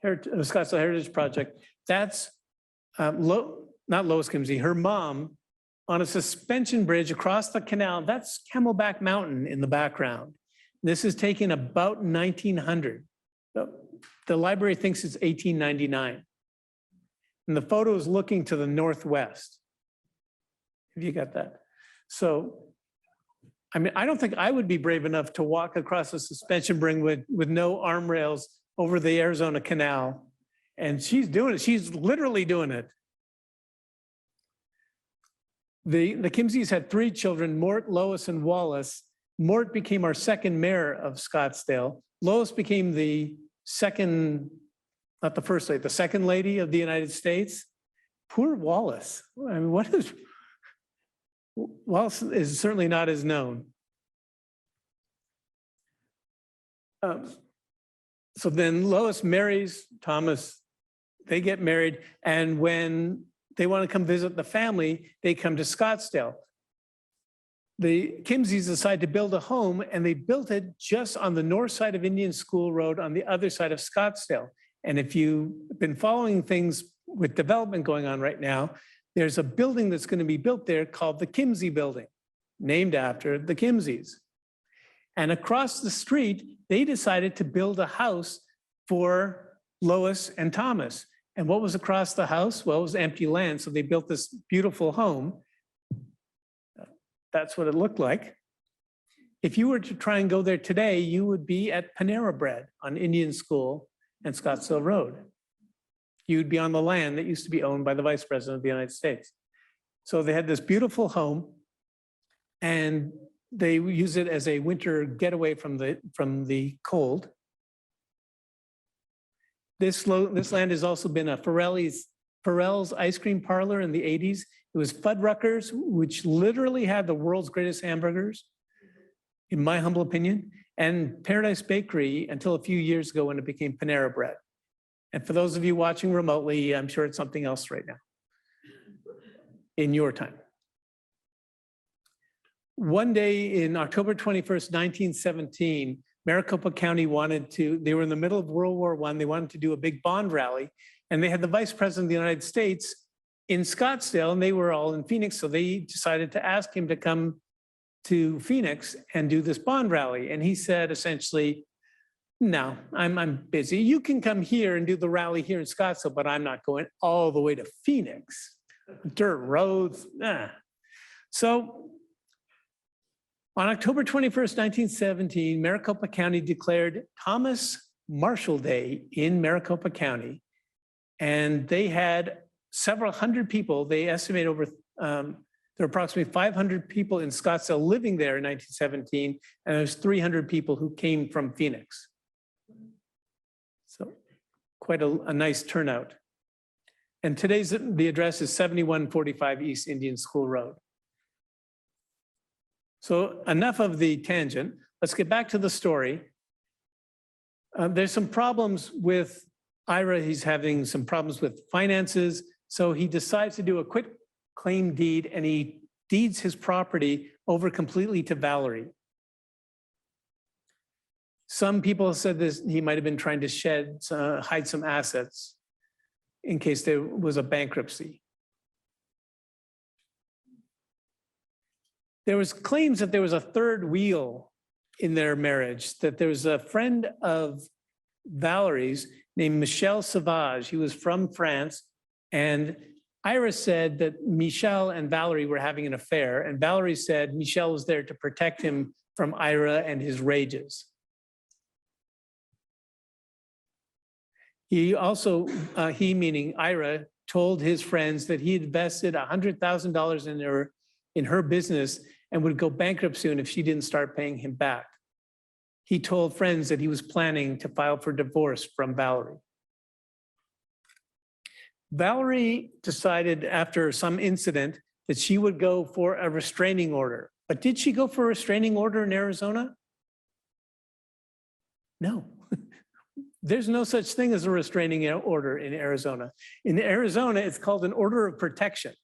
Scottsdale Heritage Project. That's not Lois Kimsey, her mom on a suspension bridge across the canal. That's Camelback Mountain in the background. This is taken about 1900. The library thinks it's 1899. And the photo is looking to the northwest. Have you got that? So, I mean, I don't think I would be brave enough to walk across a suspension bridge with no arm rails over the Arizona Canal. And she's doing it. She's literally doing it. The Kimseys had three children, Mort, Lois, and Wallace. Mort became our second mayor of Scottsdale. Lois became the second, not the first lady, the second lady of the United States. Poor Wallace. I mean, Wallace is certainly not as known. So then Lois marries Thomas. They get married. And when they want to come visit the family, they come to Scottsdale. The Kimseys decide to build a home, and they built it just on the north side of Indian School Road on the other side of Scottsdale. And if you've been following things with development going on right now, there's a building that's going to be built there called the Kimsey Building, named after the Kimseys. And across the street, they decided to build a house for Lois and Thomas. And what was across the house? Well, it was empty land. So they built this beautiful home. That's what it looked like. If you were to try and go there today, you would be at Panera Bread on Indian School and Scottsdale Road. You'd be on the land that used to be owned by the Vice President of the United States. So they had this beautiful home, and they use it as a winter getaway from the cold. This land has also been a Pharrell's ice cream parlor in the 80s. It was Fuddruckers, which literally had the world's greatest hamburgers, in my humble opinion, and Paradise Bakery until a few years ago when it became Panera Bread. And for those of you watching remotely, I'm sure it's something else right now in your time. One day in October 21st, 1917, Maricopa County they were in the middle of World War I, they wanted to do a big bond rally, and they had the Vice President of the United States in Scottsdale, and they were all in Phoenix, so they decided to ask him to come to Phoenix and do this bond rally. And he said essentially, no, I'm busy. You can come here and do the rally here in Scottsdale, but I'm not going all the way to Phoenix. Dirt roads, nah. So on October 21st, 1917, Maricopa County declared Thomas Marshall Day in Maricopa County. And they had several hundred people. They estimate over There were approximately 500 people in Scottsdale living there in 1917, and there's 300 people who came from Phoenix. So quite a nice turnout. And the address is 7145 East Indian School Road. So enough of the tangent. Let's get back to the story. There's some problems with Ira. He's having some problems with finances. So he decides to do a quit claim deed, and he deeds his property over completely to Valerie. Some people said this, he might have been trying to hide some assets in case there was a bankruptcy. There was claims that there was a third wheel in their marriage, that there was a friend of Valerie's named Michel Sauvage. He was from France, and Ira said that Michel and Valerie were having an affair, and Valerie said Michel was there to protect him from Ira and his rages. He also, he meaning Ira, told his friends that he had invested $100,000 in her business and would go bankrupt soon if she didn't start paying him back. He told friends that he was planning to file for divorce from Valerie. Valerie decided after some incident that she would go for a restraining order. But did she go for a restraining order in Arizona? No. There's no such thing as a restraining order in Arizona. In Arizona, it's called an order of protection.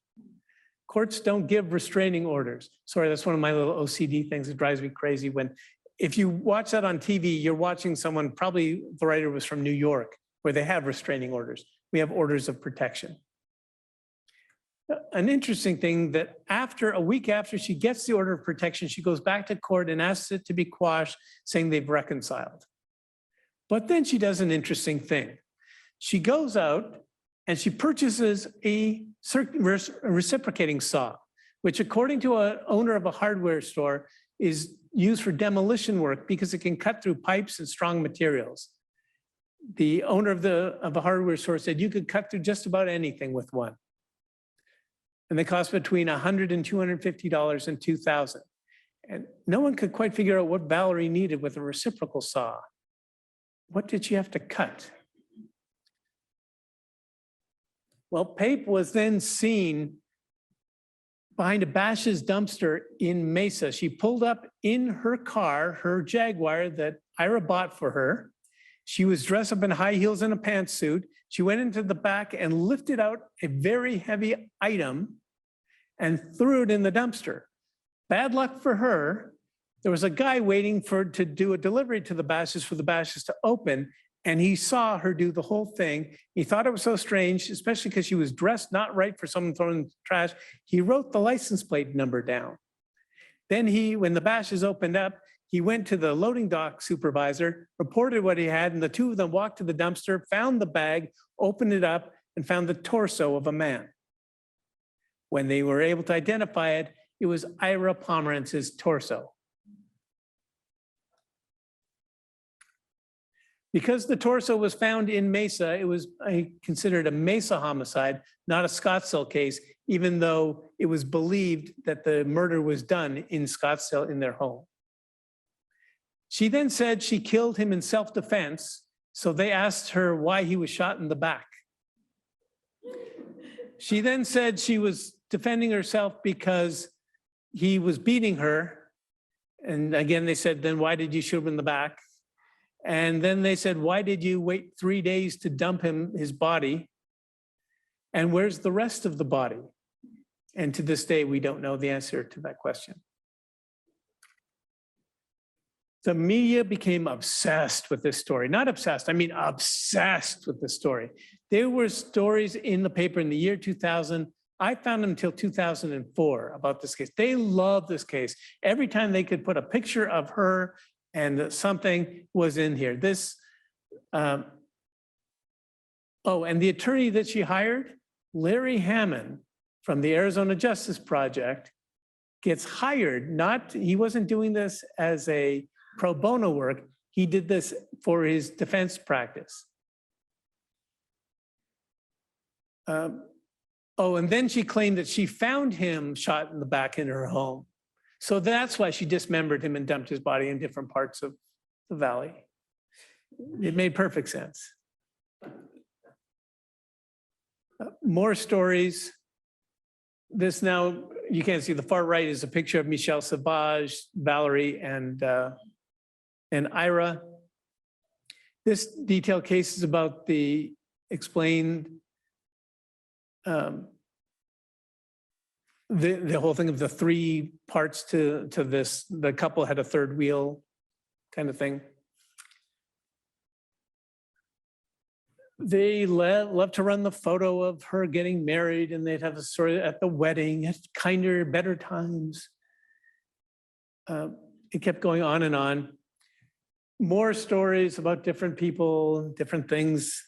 Courts don't give restraining orders. Sorry, that's one of my little OCD things that drives me crazy. If you watch that on TV, you're watching someone, probably the writer was from New York, where they have restraining orders. We have orders of protection. An interesting thing that a week after she gets the order of protection, she goes back to court and asks it to be quashed, saying they've reconciled. But then she does an interesting thing. She goes out and she purchases a reciprocating saw, which according to an owner of a hardware store is used for demolition work because it can cut through pipes and strong materials. The owner of a hardware store said you could cut through just about anything with one. And they cost between $100 and $250 and $2,000. And no one could quite figure out what Valerie needed with a reciprocal saw. What did she have to cut? Well, Pape was then seen behind a Bash's dumpster in Mesa. She pulled up in her car, her Jaguar that Ira bought for her. She was dressed up in high heels and a pantsuit. She went into the back and lifted out a very heavy item and threw it in the dumpster. Bad luck for her. There was a guy waiting to do a delivery to the Bashes for the Bashes to open, and he saw her do the whole thing. He thought it was so strange, especially because she was dressed not right for someone throwing trash. He wrote the license plate number down. Then when the Bashes opened up, he went to the loading dock supervisor, reported what he had, and the two of them walked to the dumpster, found the bag, opened it up, and found the torso of a man. When they were able to identify it, it was Ira Pomerantz's torso. Because the torso was found in Mesa, it was considered a Mesa homicide, not a Scottsdale case, even though it was believed that the murder was done in Scottsdale in their home. She then said she killed him in self-defense, so they asked her why he was shot in the back. She then said she was defending herself because he was beating her. And again, they said, then why did you shoot him in the back? And then they said, why did you wait 3 days to dump his body? And where's the rest of the body? And to this day, we don't know the answer to that question. The media became obsessed with this story. Not obsessed, I mean obsessed with this story. There were stories in the paper in the year 2000. I found them until 2004 about this case. They loved this case. Every time they could put a picture of her and something was in here. And the attorney that she hired, Larry Hammond from the Arizona Justice Project, gets hired. He wasn't doing this as a pro bono work. He did this for his defense practice. Oh, and then she claimed that she found him shot in the back in her home. So that's why she dismembered him and dumped his body in different parts of the valley. It made perfect sense. More stories. This now, you can't see the far right is a picture of Michelle Savage, Valerie, and Ira. This detailed case is about the explained the whole thing of the three parts to this. The couple had a third wheel kind of thing. They love to run the photo of her getting married, and they'd have a sort of at the wedding, at kinder, better times. It kept going on and on. More stories about different people, different things.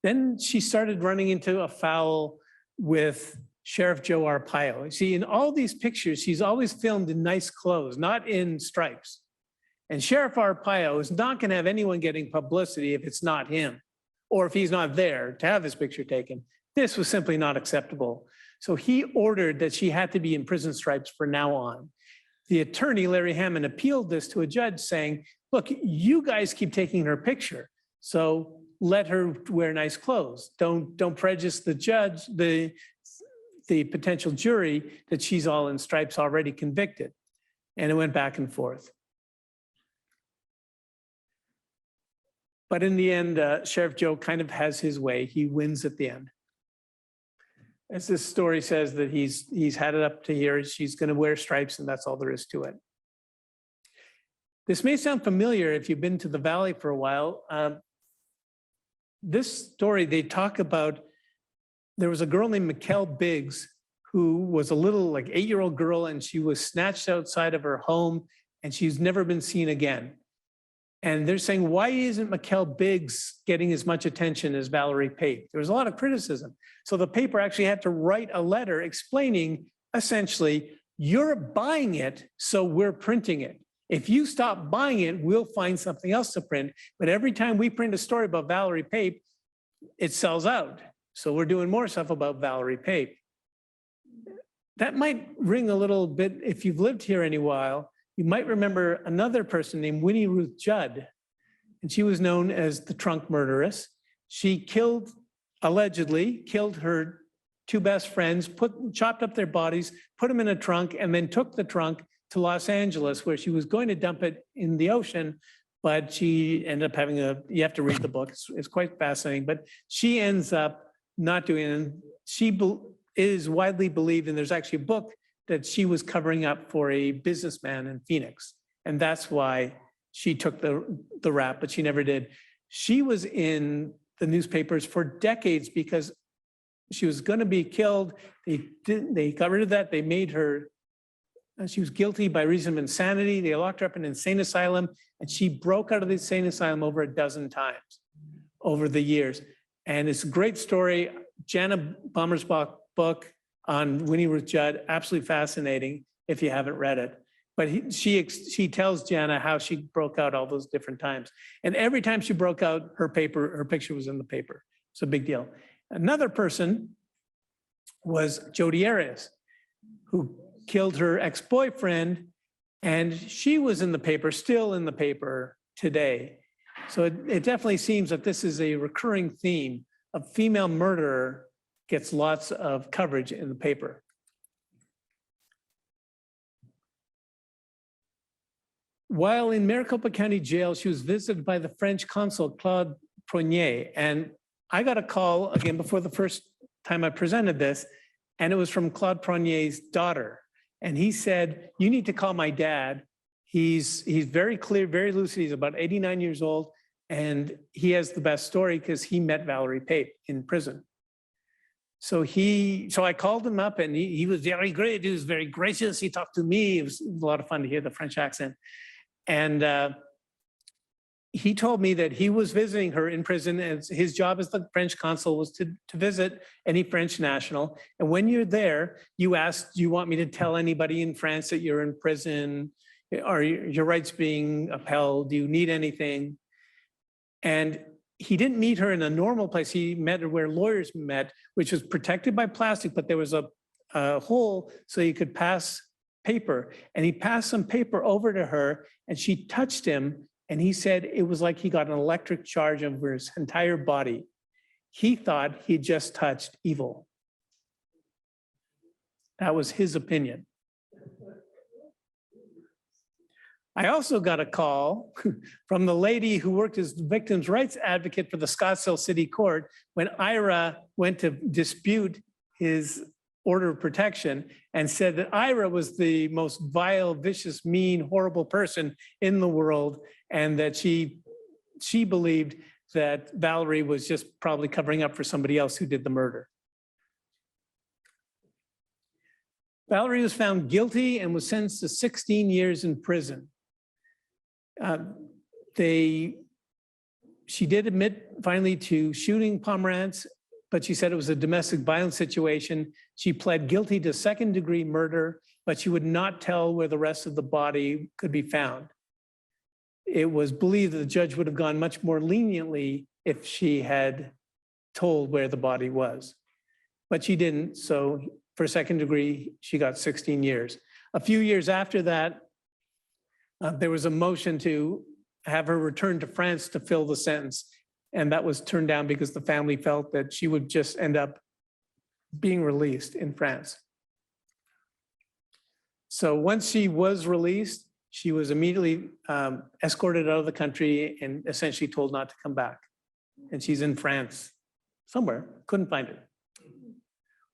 Then she started running into a foul with Sheriff Joe Arpaio. See, in all these pictures, she's always filmed in nice clothes, not in stripes. And Sheriff Arpaio is not going to have anyone getting publicity if it's not him, or if he's not there to have his picture taken. This was simply not acceptable. So he ordered that she had to be in prison stripes from now on. The attorney, Larry Hammond, appealed this to a judge saying, look, you guys keep taking her picture, so let her wear nice clothes. Don't prejudice the judge, the potential jury, that she's all in stripes already convicted. And it went back and forth. But in the end, Sheriff Joe kind of has his way. He wins at the end. As this story says, that he's had it up to here. She's going to wear stripes, and that's all there is to it. This may sound familiar if you've been to the Valley for a while. This story, they talk about, there was a girl named Mikkel Biggs who was a little, like 8-year-old girl, and she was snatched outside of her home, and she's never been seen again. And they're saying, why isn't Mikkel Biggs getting as much attention as Valerie Pape? There was a lot of criticism. So the paper actually had to write a letter explaining, essentially, you're buying it, so we're printing it. If you stop buying it, we'll find something else to print. But every time we print a story about Valerie Pape, it sells out. So we're doing more stuff about Valerie Pape. That might ring a little bit, if you've lived here any while. You might remember another person named Winnie Ruth Judd, and she was known as the trunk murderess. She allegedly killed her two best friends, chopped up their bodies, put them in a trunk, and then took the trunk to Los Angeles, where she was going to dump it in the ocean, but she ended up having you have to read the book, it's quite fascinating, but she ends up not doing it. She is widely believed, and there's actually a book that she was covering up for a businessman in Phoenix. And that's why she took the rap, but she never did. She was in the newspapers for decades because she was going to be killed. They got rid of that. They made her, she was guilty by reason of insanity. They locked her up in an insane asylum, and she broke out of the insane asylum over a dozen times over the years. And it's a great story. Jana Bommersbach book on Winnie Ruth Judd, absolutely fascinating if you haven't read it. But she tells Jana how she broke out all those different times. And every time she broke out, her picture was in the paper. It's a big deal. Another person was Jodi Arias, who killed her ex-boyfriend, and she was in the paper, still in the paper today. So it definitely seems that this is a recurring theme. A female murderer gets lots of coverage in the paper. While in Maricopa County Jail, she was visited by the French consul, Claude Prunier. And I got a call, again, before the first time I presented this, and it was from Claude Prunier's daughter. And he said, you need to call my dad. He's very clear, very lucid. He's about 89 years old, and he has the best story because he met Valerie Pape in prison. So I called him up, and he was very great. He was very gracious. He talked to me. It was a lot of fun to hear the French accent. And he told me that he was visiting her in prison, and his job as the French consul was to visit any French national. And when you're there, you ask, do you want me to tell anybody in France that you're in prison? Are your rights being upheld? Do you need anything? And he didn't meet her in a normal place. He met her where lawyers met, which was protected by plastic, but there was a hole so you could pass paper. And he passed some paper over to her and she touched him. And he said it was like he got an electric charge over his entire body. He thought he just touched evil. That was his opinion. I also got a call from the lady who worked as victims' rights advocate for the Scottsdale City Court when Ira went to dispute his order of protection and said that Ira was the most vile, vicious, mean, horrible person in the world, and that she believed that Valerie was just probably covering up for somebody else who did the murder. Valerie was found guilty and was sentenced to 16 years in prison. She did admit finally to shooting Pomerantz, but she said it was a domestic violence situation. She pled guilty to second-degree murder, but she would not tell where the rest of the body could be found. It was believed that the judge would have gone much more leniently if she had told where the body was, but she didn't. So for second degree, she got 16 years. A few years after that, there was a motion to have her return to France to fill the sentence. And that was turned down because the family felt that she would just end up being released in France. So once she was released, she was immediately escorted out of the country and essentially told not to come back. And she's in France somewhere, couldn't find her.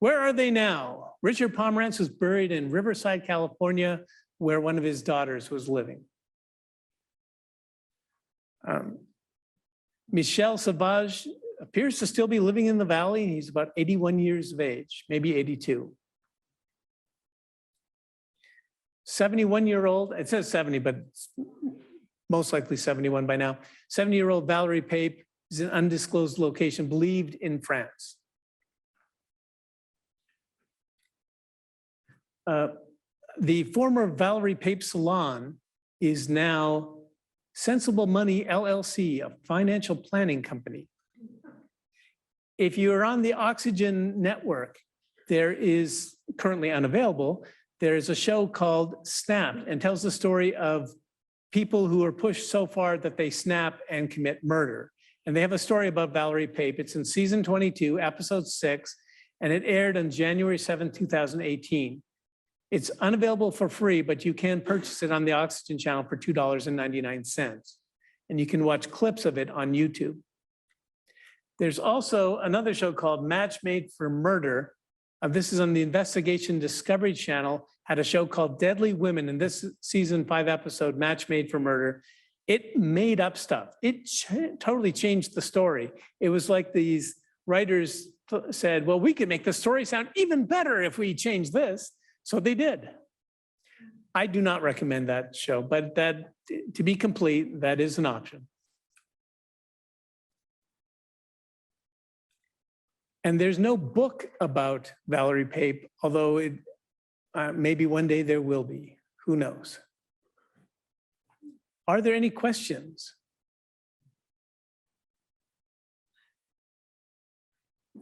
Where are they now? Richard Pomerantz was buried in Riverside, California, where one of his daughters was living. Michel Sauvage appears to still be living in the valley. He's about 81 years of age, maybe 82. 71-year-old, it says 70, but most likely 71 by now. 70-year-old Valerie Pape is an undisclosed location, believed in France. The former Valerie Pape Salon is now Sensible Money LLC, a financial planning company. If you're on the Oxygen network, there is currently unavailable. There is a show called Snapped and tells the story of people who are pushed so far that they snap and commit murder. And they have a story about Valerie Pape. It's in season 22, episode 6, and it aired on January 7, 2018. It's unavailable for free, but you can purchase it on the Oxygen channel for $2.99. And you can watch clips of it on YouTube. There's also another show called Match Made for Murder. This is on the Investigation Discovery Channel, had a show called Deadly Women. In this season 5 episode, Match Made for Murder, it made up stuff. It totally changed the story. It was like these writers said, well, we could make the story sound even better if we change this. So they did. I do not recommend that show, but that, to be complete, that is an option. And there's no book about Valerie Pape, although it, maybe one day there will be. Who knows? Are there any questions?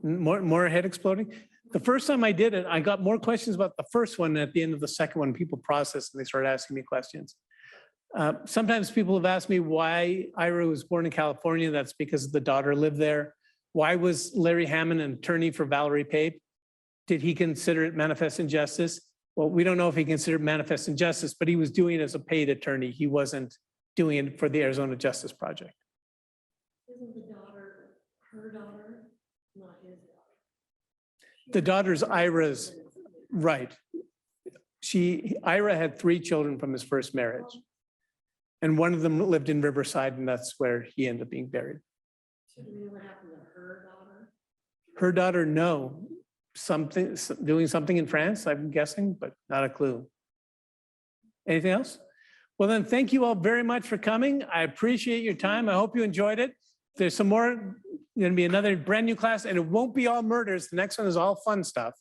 More head exploding? The first time I did it, I got more questions about the first one than at the end of the second one. People processed and they started asking me questions. Sometimes people have asked me why Ira was born in California. That's because the daughter lived there. Why was Larry Hammond an attorney for Valerie Pape? Did he consider it manifest injustice? Well, we don't know if he considered manifest injustice, but he was doing it as a paid attorney. He wasn't doing it for the Arizona Justice Project. Isn't the daughter her daughter, not his daughter? The daughter's Ira's, right. Ira had 3 children from his first marriage. And one of them lived in Riverside, and that's where he ended up being buried. Should we know what happened to her daughter? Her daughter, no. Doing something in France, I'm guessing, but not a clue. Anything else? Well, then, thank you all very much for coming. I appreciate your time. I hope you enjoyed it. There's some more, going to be another brand new class, and it won't be all murders. The next one is all fun stuff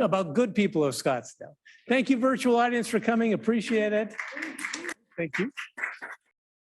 about good people of Scottsdale. Thank you, virtual audience, for coming. Appreciate it. Thank you.